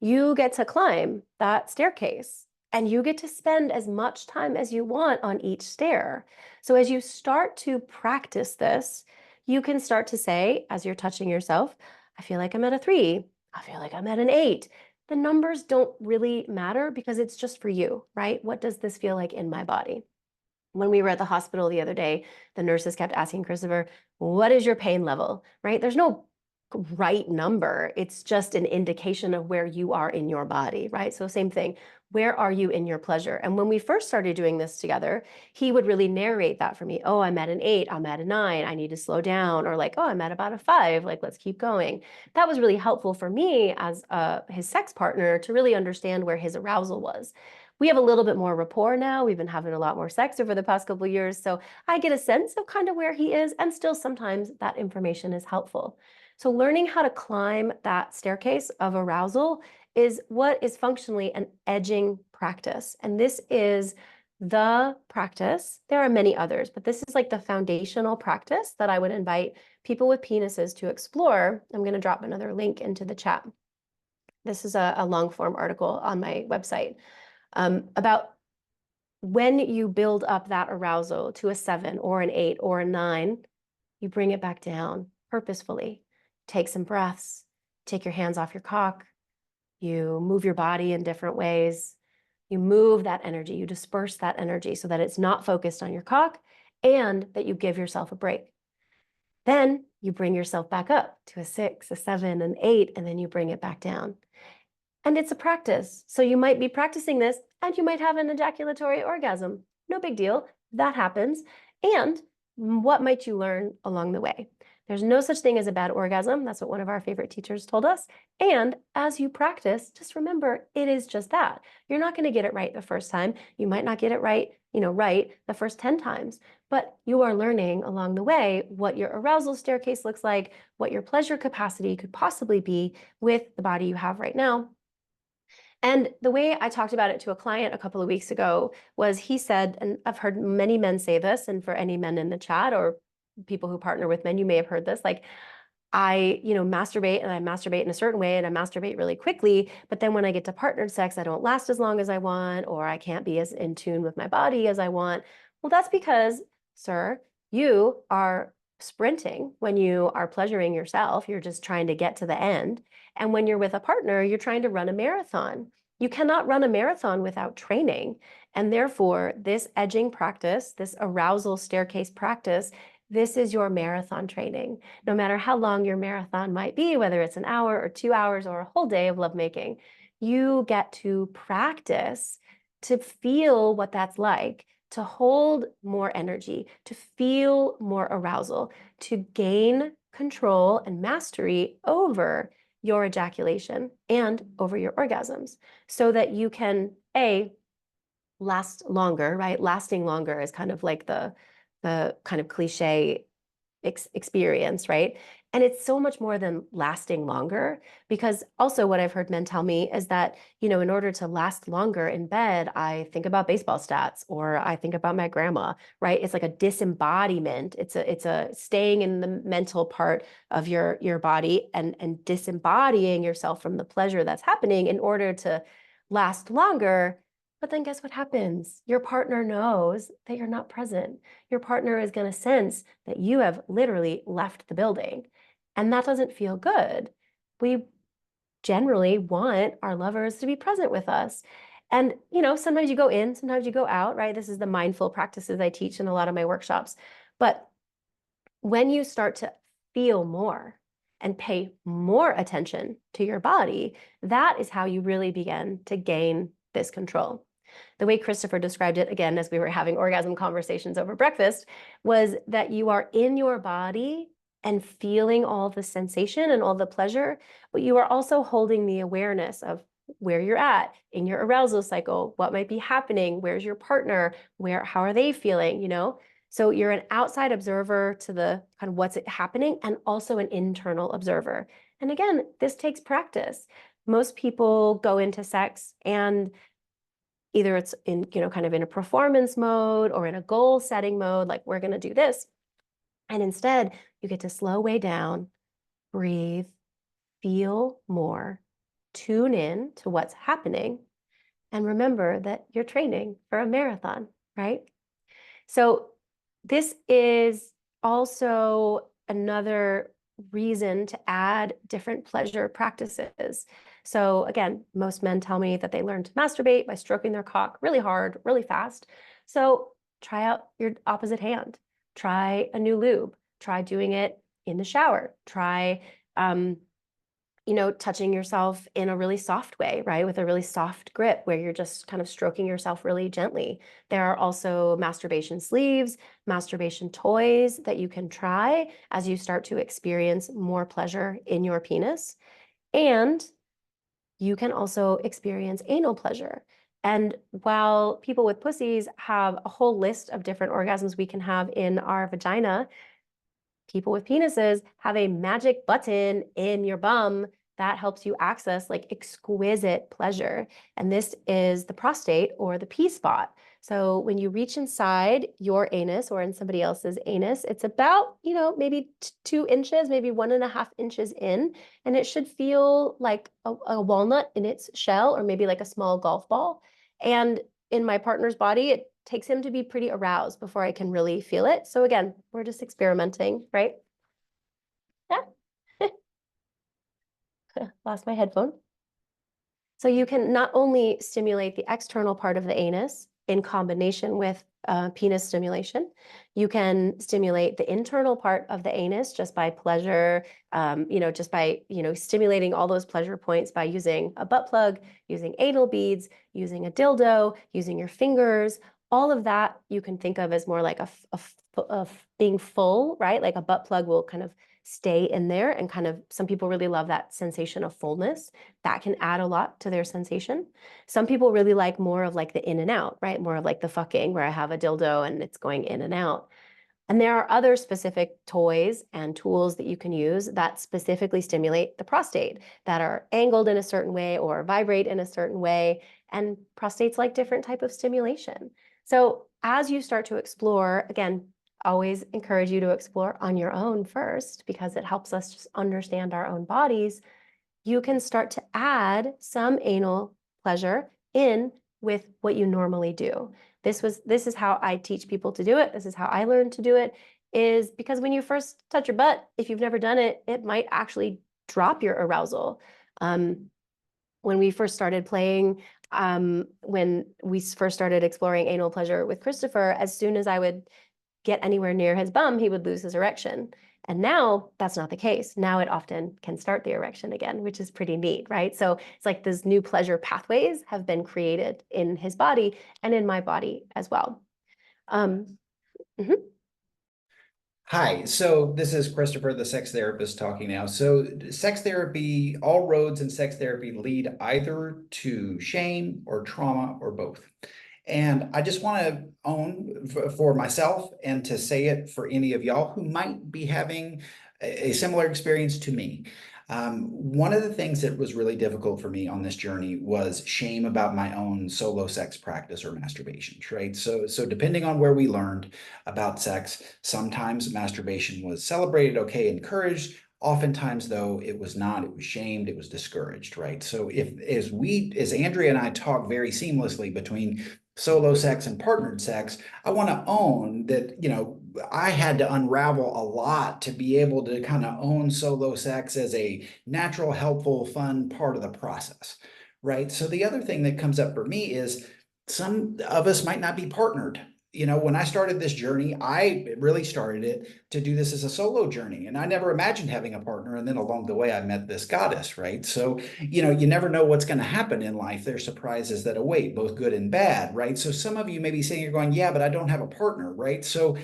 you get to climb that staircase. And you get to spend as much time as you want on each stair. So as you start to practice this, you can start to say, as you're touching yourself, I feel like I'm at a 3. I feel like I'm at an 8. The numbers don't really matter because it's just for you, right? What does this feel like in my body? When we were at the hospital the other day, the nurses kept asking Christopher, what is your pain level, right? There's no right number. It's just an indication of where you are in your body, right? So same thing. Where are you in your pleasure? And when we first started doing this together, he would really narrate that for me. Oh, I'm at an 8, I'm at a 9, I need to slow down. Or like, oh, I'm at about a 5, like, let's keep going. That was really helpful for me as his sex partner to really understand where his arousal was. We have a little bit more rapport now. We've been having a lot more sex over the past couple of years. So I get a sense of kind of where he is, and still sometimes that information is helpful. So learning how to climb that staircase of arousal is what is functionally an edging practice. And this is the practice. There are many others, but this is like the foundational practice that I would invite people with penises to explore. I'm going to drop another link into the chat. This is a long form article on my website about when you build up that arousal to a 7 or an 8 or a 9, you bring it back down purposefully. Take some breaths, take your hands off your cock, you move your body in different ways, you move that energy, you disperse that energy so that it's not focused on your cock and that you give yourself a break. Then you bring yourself back up to a 6, a 7, an 8, and then you bring it back down. And it's a practice. So you might be practicing this and you might have an ejaculatory orgasm. No big deal. That happens. And what might you learn along the way? There's no such thing as a bad orgasm. That's what one of our favorite teachers told us. And as you practice, just remember, it is just that. You're not going to get it right the first time. You might not get it right, right the first 10 times, but you are learning along the way what your arousal staircase looks like, what your pleasure capacity could possibly be with the body you have right now. And the way I talked about it to a client a couple of weeks ago was he said, and I've heard many men say this, and for any men in the chat or people who partner with men, you may have heard this, like, I, masturbate and I masturbate in a certain way and I masturbate really quickly, but then when I get to partnered sex, I don't last as long as I want, or I can't be as in tune with my body as I want. Well, that's because, sir, you are sprinting when you are pleasuring yourself. You're just trying to get to the end. And when you're with a partner, you're trying to run a marathon. You cannot run a marathon without training. And therefore, this edging practice, this arousal staircase practice, this is your marathon training. No matter how long your marathon might be, whether it's an hour or 2 hours or a whole day of lovemaking, you get to practice to feel what that's like, to hold more energy, to feel more arousal, to gain control and mastery over your ejaculation and over your orgasms so that you can, last longer, right? Lasting longer is kind of like the kind of cliche experience, right? And it's so much more than lasting longer, because also what I've heard men tell me is that, in order to last longer in bed, I think about baseball stats or I think about my grandma, right? It's like a disembodiment. It's a staying in the mental part of your body and disembodying yourself from the pleasure that's happening in order to last longer. But then guess what happens? Your partner knows that you're not present. Your partner is going to sense that you have literally left the building. And that doesn't feel good. We generally want our lovers to be present with us. And, sometimes you go in, sometimes you go out, right? This is the mindful practices I teach in a lot of my workshops. But when you start to feel more and pay more attention to your body, that is how you really begin to gain this control. The way Christopher described it, again, as we were having orgasm conversations over breakfast, was that you are in your body and feeling all the sensation and all the pleasure, but you are also holding the awareness of where you're at in your arousal cycle, what might be happening, where's your partner, how are they feeling, So you're an outside observer to the kind of what's happening and also an internal observer. And again, this takes practice. Most people go into sex and either it's in, kind of in a performance mode or in a goal setting mode, like we're going to do this. And instead, you get to slow way down, breathe, feel more, tune in to what's happening, and remember that you're training for a marathon, right? So this is also another reason to add different pleasure practices. So again, most men tell me that they learn to masturbate by stroking their cock really hard, really fast. So try out your opposite hand. Try a new lube. Try doing it in the shower. Try, touching yourself in a really soft way, right? With a really soft grip where you're just kind of stroking yourself really gently. There are also masturbation sleeves, masturbation toys that you can try as you start to experience more pleasure in your penis. And you can also experience anal pleasure. And while people with pussies have a whole list of different orgasms we can have in our vagina, people with penises have a magic button in your bum that helps you access like exquisite pleasure. And this is the prostate or the P spot. So when you reach inside your anus or in somebody else's anus, it's about, maybe 2 inches, maybe 1.5 inches in, and it should feel like a walnut in its shell or maybe like a small golf ball. And in my partner's body, it takes him to be pretty aroused before I can really feel it. So again, we're just experimenting, right? Yeah. Lost my headphone. So you can not only stimulate the external part of the anus, in combination with penis stimulation. You can stimulate the internal part of the anus just by pleasure, just by, stimulating all those pleasure points by using a butt plug, using anal beads, using a dildo, using your fingers. All of that you can think of as more like a being full, right? Like a butt plug will kind of stay in there, and kind of, some people really love that sensation of fullness. That can add a lot to their sensation. Some people really like more of like the in and out, right? More of like the fucking, where I have a dildo and it's going in and out. And there are other specific toys and tools that you can use that specifically stimulate the prostate, that are angled in a certain way or vibrate in a certain way. And prostates like different type of stimulation. So as you start to explore, again, always encourage you to explore on your own first, because it helps us just understand our own bodies. You can start to add some anal pleasure in with what you normally do. This is how I teach people to do it. This is how I learned to do it, is because when you first touch your butt, if you've never done it, it might actually drop your arousal. When we first started playing, when we first started exploring anal pleasure with Christopher, as soon as I would get anywhere near his bum, he would lose his erection. And now that's not the case. Now it often can start the erection again, which is pretty neat, right? So it's like these new pleasure pathways have been created in his body and in my body as well. Hi, so this is Christopher, the sex therapist, talking now. So sex therapy, all roads in sex therapy lead either to shame or trauma or both. And I just want to own for myself and to say it for any of y'all who might be having a similar experience to me. One of the things that was really difficult for me on this journey was shame about my own solo sex practice or masturbation, right? So depending on where we learned about sex, sometimes masturbation was celebrated, okay, encouraged. Oftentimes, though, it was not. It was shamed. It was discouraged, right? So as Andrea and I talk very seamlessly between solo sex and partnered sex, I want to own that, I had to unravel a lot to be able to kind of own solo sex as a natural, helpful, fun part of the process, right? So the other thing that comes up for me is some of us might not be partnered. When I started this journey, I really started it to do this as a solo journey. And I never imagined having a partner. And then along the way, I met this goddess, right? So, you never know what's going to happen in life. There's surprises that await, both good and bad, right? So some of you may be sitting here going, yeah, but I don't have a partner, right? So,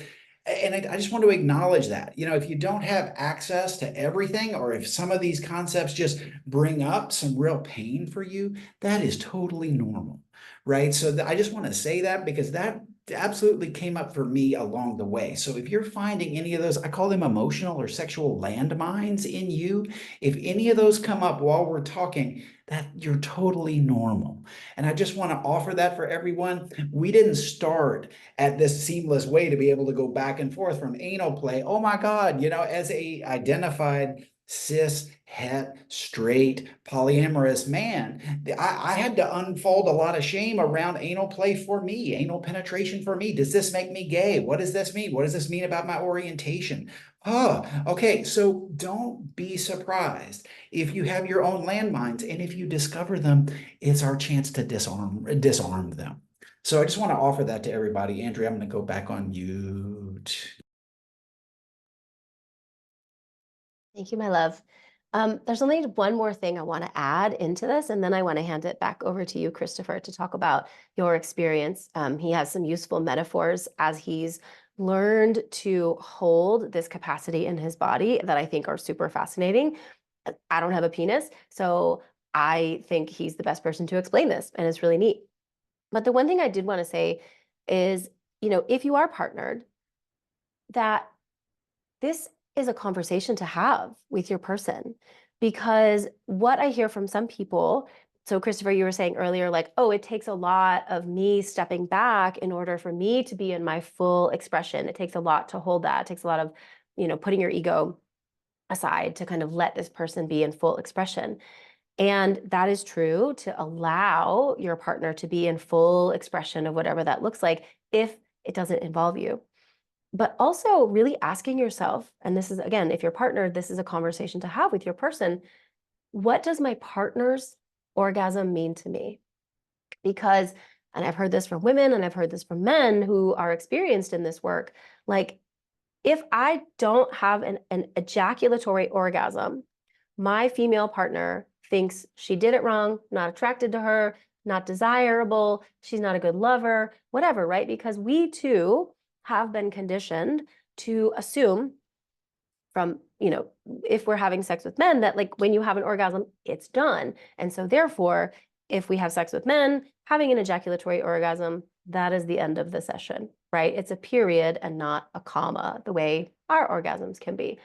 and I just want to acknowledge that, if you don't have access to everything, or if some of these concepts just bring up some real pain for you, that is totally normal, right? So I just want to say that, because that absolutely came up for me along the way. So if you're finding any of those, I call them emotional or sexual landmines in you, if any of those come up while we're talking, that you're totally normal. And I just want to offer that for everyone. We didn't start at this seamless way to be able to go back and forth from anal play. Oh my God, as a identified cis, het, straight, polyamorous man, I had to unfold a lot of shame around anal play for me, anal penetration for me. Does this make me gay? What does this mean? What does this mean about my orientation? Oh, okay. So don't be surprised if you have your own landmines, and if you discover them, it's our chance to disarm them. So I just want to offer that to everybody. Andrea, I'm going to go back on mute. Thank you, my love. There's only one more thing I want to add into this, and then I want to hand it back over to you, Christopher, to talk about your experience. He has some useful metaphors as he's learned to hold this capacity in his body that I think are super fascinating. I don't have a penis, so I think he's the best person to explain this, and it's really neat. But the one thing I did want to say is, if you are partnered, that this is a conversation to have with your person, because what I hear from some people, so Christopher, you were saying earlier, like, oh, it takes a lot of me stepping back in order for me to be in my full expression. It takes a lot to hold that. It takes a lot of, putting your ego aside to kind of let this person be in full expression. And that is true, to allow your partner to be in full expression of whatever that looks like if it doesn't involve you. But also really asking yourself, and this is, again, if you're partnered, this is a conversation to have with your person. What does my partner's orgasm mean to me? Because and I've heard this from women and I've heard this from men who are experienced in this work, like if I don't have an ejaculatory orgasm, my female partner thinks she did it wrong, not attracted to her, not desirable, she's not a good lover, whatever, right? Because we too have been conditioned to assume from, if we're having sex with men, that like when you have an orgasm, it's done. And so therefore, if we have sex with men, having an ejaculatory orgasm, that is the end of the session, right? It's a period and not a comma, the way our orgasms can be.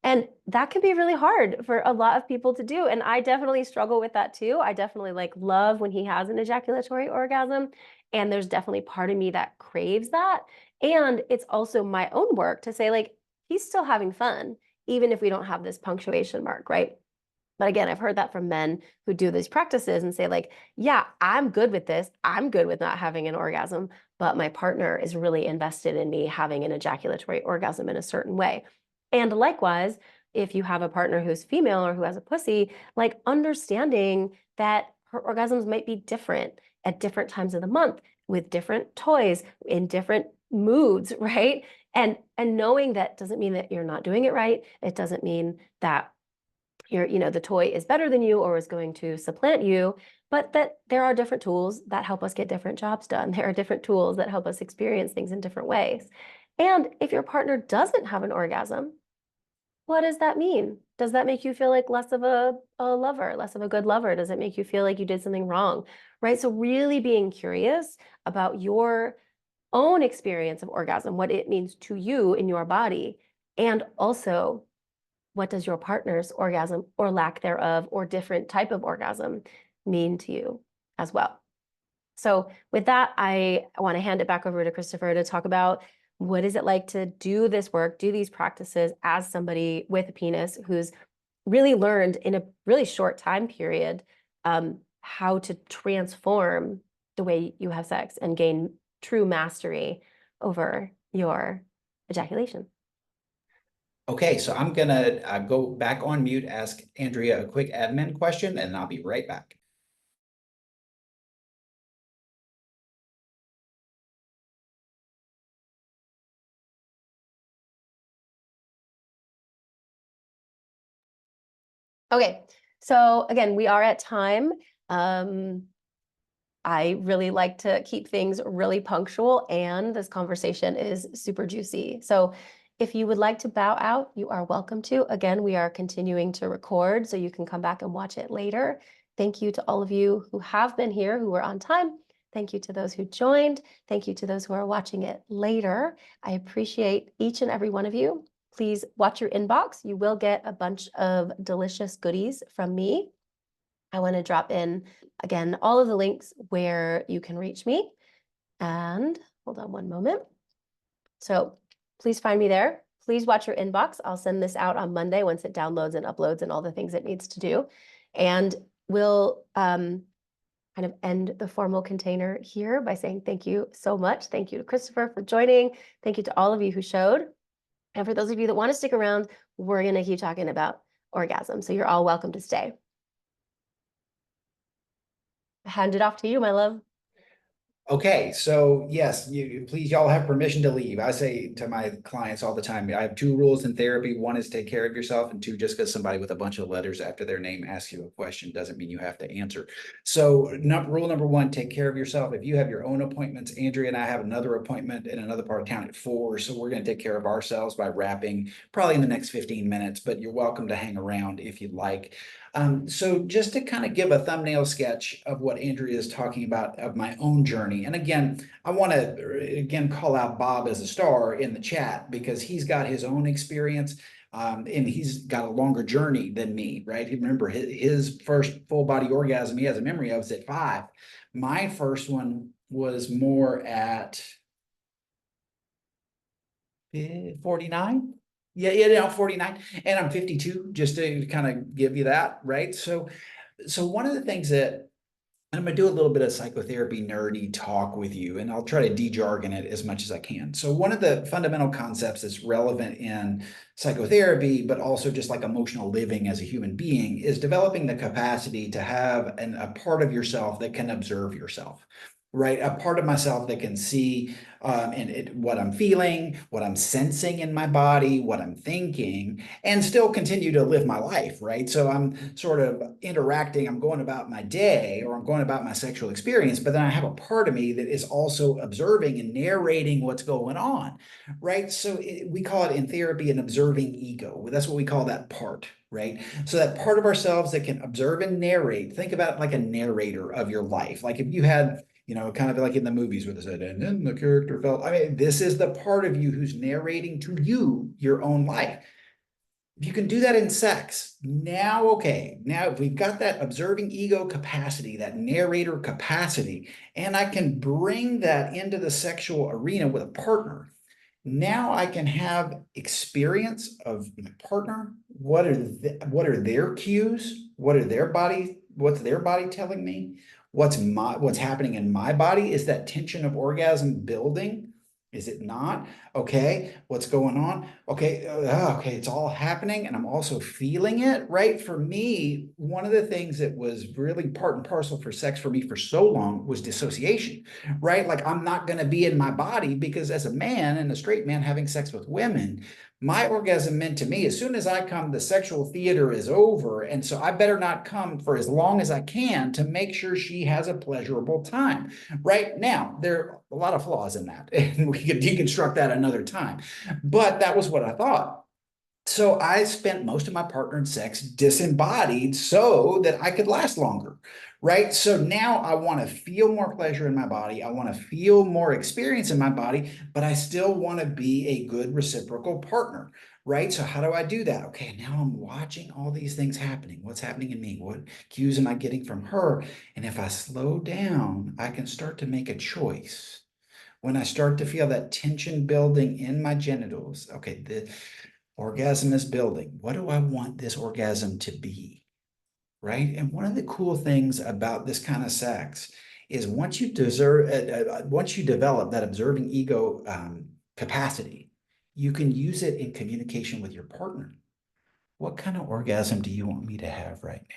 And that can be really hard for a lot of people to do. And I definitely struggle with that too. I definitely like love when he has an ejaculatory orgasm. And there's definitely part of me that craves that. And it's also my own work to say, like, he's still having fun, even if we don't have this punctuation mark, right? But again, I've heard that from men who do these practices and say, like, yeah, I'm good with this. I'm good with not having an orgasm, but my partner is really invested in me having an ejaculatory orgasm in a certain way. And likewise, if you have a partner who's female or who has a pussy, like understanding that her orgasms might be different at different times of the month with different toys in different moods, right? And knowing that doesn't mean that you're not doing it right. It doesn't mean that the toy is better than you or is going to supplant you, but that there are different tools that help us get different jobs done. There are different tools that help us experience things in different ways. And if your partner doesn't have an orgasm, what does that mean? Does that make you feel like less of a lover, less of a good lover? Does it make you feel like you did something wrong? Right? So really being curious about your own experience of orgasm, what it means to you in your body, and also what does your partner's orgasm or lack thereof or different type of orgasm mean to you as well? So with that, I want to hand it back over to Christopher to talk about what is it like to do this work, do these practices as somebody with a penis who's really learned in a really short time period how to transform the way you have sex and gain true mastery over your ejaculation. Okay, so I'm gonna go back on mute, ask Andrea a quick admin question, and I'll be right back. Okay, so again, we are at time. I really like to keep things really punctual, and this conversation is super juicy. So if you would like to bow out, you are welcome to. Again, we are continuing to record, so you can come back and watch it later. Thank you to all of you who have been here, who were on time. Thank you to those who joined. Thank you to those who are watching it later. I appreciate each and every one of you. Please watch your inbox. You will get a bunch of delicious goodies from me. I want to drop in, again, all of the links where you can reach me. And hold on one moment. So please find me there. Please watch your inbox. I'll send this out on Monday once it downloads and uploads and all the things it needs to do. And we'll kind of end the formal container here by saying thank you so much. Thank you to Christopher for joining. Thank you to all of you who showed. And for those of you that want to stick around, we're going to keep talking about orgasm. So you're all welcome to stay. Hand it off to you, my love. Okay, so yes, please, y'all have permission to leave. I say to my clients all the time, I have two rules in therapy. One is take care of yourself, and two, just because somebody with a bunch of letters after their name asks you a question doesn't mean you have to answer. So rule number one, take care of yourself. If you have your own appointments, Andrea and I have another appointment in another part of town at 4, so we're going to take care of ourselves by wrapping probably in the next 15 minutes, but you're welcome to hang around if you'd like. So just to kind of give a thumbnail sketch of what Andrea is talking about of my own journey. And again, I want to again call out Bob as a star in the chat because he's got his own experience and he's got a longer journey than me, right? Remember his first full body orgasm he has a memory of is at 5. My first one was more at 49. Yeah, 49, and I'm 52, just to kind of give you that, right? So one of the things that I'm going to do a little bit of psychotherapy nerdy talk with you, and I'll try to de-jargon it as much as I can. So one of the fundamental concepts that's relevant in psychotherapy, but also just like emotional living as a human being, is developing the capacity to have a part of yourself that can observe yourself. right? A part of myself that can see what I'm feeling, what I'm sensing in my body, what I'm thinking, and still continue to live my life, right? So I'm sort of interacting, I'm going about my day or I'm going about my sexual experience, but then I have a part of me that is also observing and narrating what's going on, right? So we call it in therapy an observing ego. That's what we call that part, right? So that part of ourselves that can observe and narrate, think about it like a narrator of your life. Like if you had, kind of like in the movies where they said, and then the character felt, I mean, this is the part of you who's narrating to you your own life. If you can do that in sex, now, okay, now if we've got that observing ego capacity, that narrator capacity, and I can bring that into the sexual arena with a partner, now I can have experience of my partner. What are their cues? What's their body telling me? What's happening in my body? Is that tension of orgasm building? Is it not? Okay, what's going on? Okay, okay, it's all happening and I'm also feeling it, right? For me, one of the things that was really part and parcel for sex for me for so long was dissociation, right? Like I'm not going to be in my body because as a man and a straight man having sex with women, my orgasm meant to me, as soon as I come, the sexual theater is over. And so I better not come for as long as I can to make sure she has a pleasurable time. Right now, there are a lot of flaws in that, and we could deconstruct that another time. But that was what I thought. So I spent most of my partnered sex disembodied so that I could last longer, right? So now I want to feel more pleasure in my body. I want to feel more experience in my body, but I still want to be a good reciprocal partner, right? So how do I do that? Okay, now I'm watching all these things happening. What's happening in me? What cues am I getting from her? And if I slow down, I can start to make a choice. When I start to feel that tension building in my genitals, okay, the orgasm is building. What do I want this orgasm to be? Right. And one of the cool things about this kind of sex is once you develop that observing ego capacity, you can use it in communication with your partner. What kind of orgasm do you want me to have right now?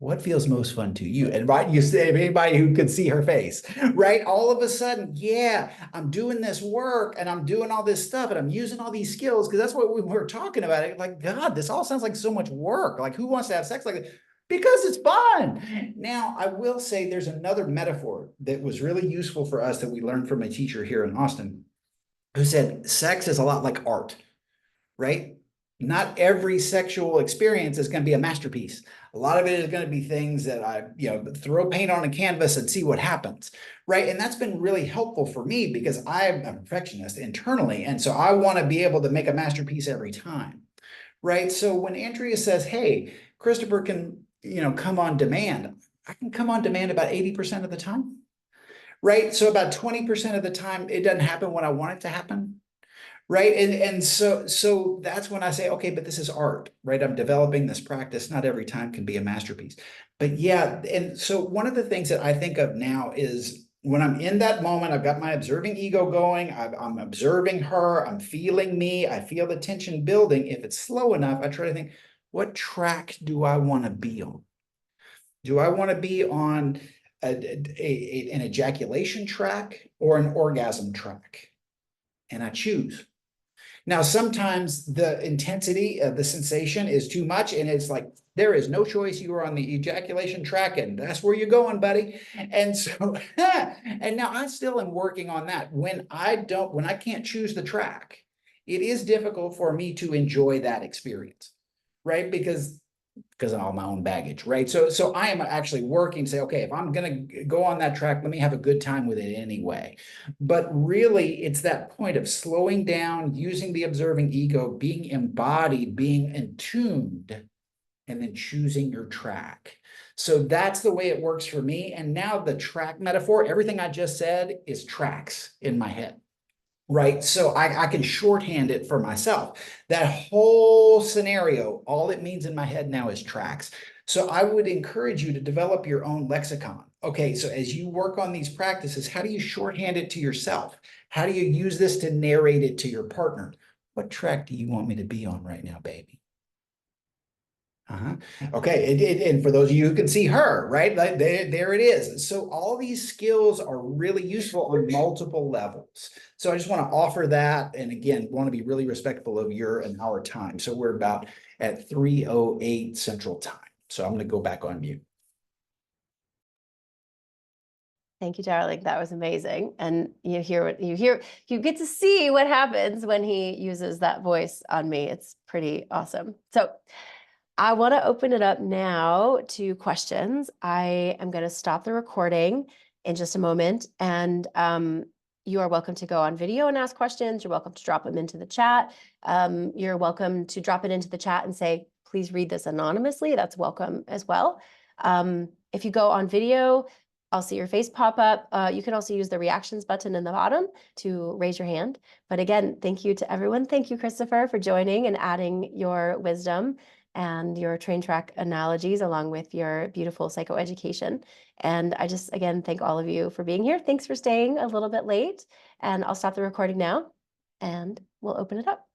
What feels most fun to you? And right, you say anybody who could see her face, right? All of a sudden, yeah, I'm doing this work and I'm doing all this stuff and I'm using all these skills because that's what we were talking about. Like, God, this all sounds like so much work. Like, who wants to have sex like that? Because it's fun. Now, I will say there's another metaphor that was really useful for us that we learned from a teacher here in Austin who said sex is a lot like art, right? Not every sexual experience is going to be a masterpiece. A lot of it is going to be things that I, throw paint on a canvas and see what happens, right? And that's been really helpful for me because I'm a perfectionist internally. And so I want to be able to make a masterpiece every time, right? So when Andrea says, hey, Christopher can, come on demand, I can come on demand about 80% of the time, right? So about 20% of the time, it doesn't happen when I want it to happen. Right. And so that's when I say, okay, but this is art, right? I'm developing this practice. Not every time can be a masterpiece. But yeah, and so one of the things that I think of now is when I'm in that moment, I've got my observing ego going, I'm observing her, I'm feeling me, I feel the tension building. If it's slow enough, I try to think, what track do I want to be on? Do I want to be on an ejaculation track or an orgasm track? And I choose. Now, sometimes the intensity of the sensation is too much, and it's like there is no choice. You are on the ejaculation track, and that's where you're going, buddy. And so, and now I still am working on that. When I can't choose the track, it is difficult for me to enjoy that experience, right? Because of all my own baggage, right? So I am actually working to say, okay, if I'm going to go on that track, let me have a good time with it anyway. But really, it's that point of slowing down, using the observing ego, being embodied, being attuned, and then choosing your track. So that's the way it works for me. And now the track metaphor, everything I just said is tracks in my head. Right. So I can shorthand it for myself. That whole scenario, all it means in my head now is tracks. So I would encourage you to develop your own lexicon. Okay. So as you work on these practices, how do you shorthand it to yourself? How do you use this to narrate it to your partner? What track do you want me to be on right now, baby? Okay, and for those of you who can see her, right, like there it is. So all these skills are really useful on multiple levels. So I just want to offer that, and again, want to be really respectful of your and our time. So we're about at 3:08 Central Time. So I'm going to go back on mute. Thank you, darling. That was amazing. And you get to see what happens when he uses that voice on me. It's pretty awesome. So I want to open it up now to questions. I am going to stop the recording in just a moment, and you are welcome to go on video and ask questions. You're welcome to drop them into the chat. You're welcome to drop it into the chat and say, please read this anonymously. That's welcome as well. If you go on video, I'll see your face pop up. You can also use the reactions button in the bottom to raise your hand. But again, thank you to everyone. Thank you, Christopher, for joining and adding your wisdom and your train track analogies along with your beautiful psychoeducation. And I just, again, thank all of you for being here. Thanks for staying a little bit late. And I'll stop the recording now and we'll open it up.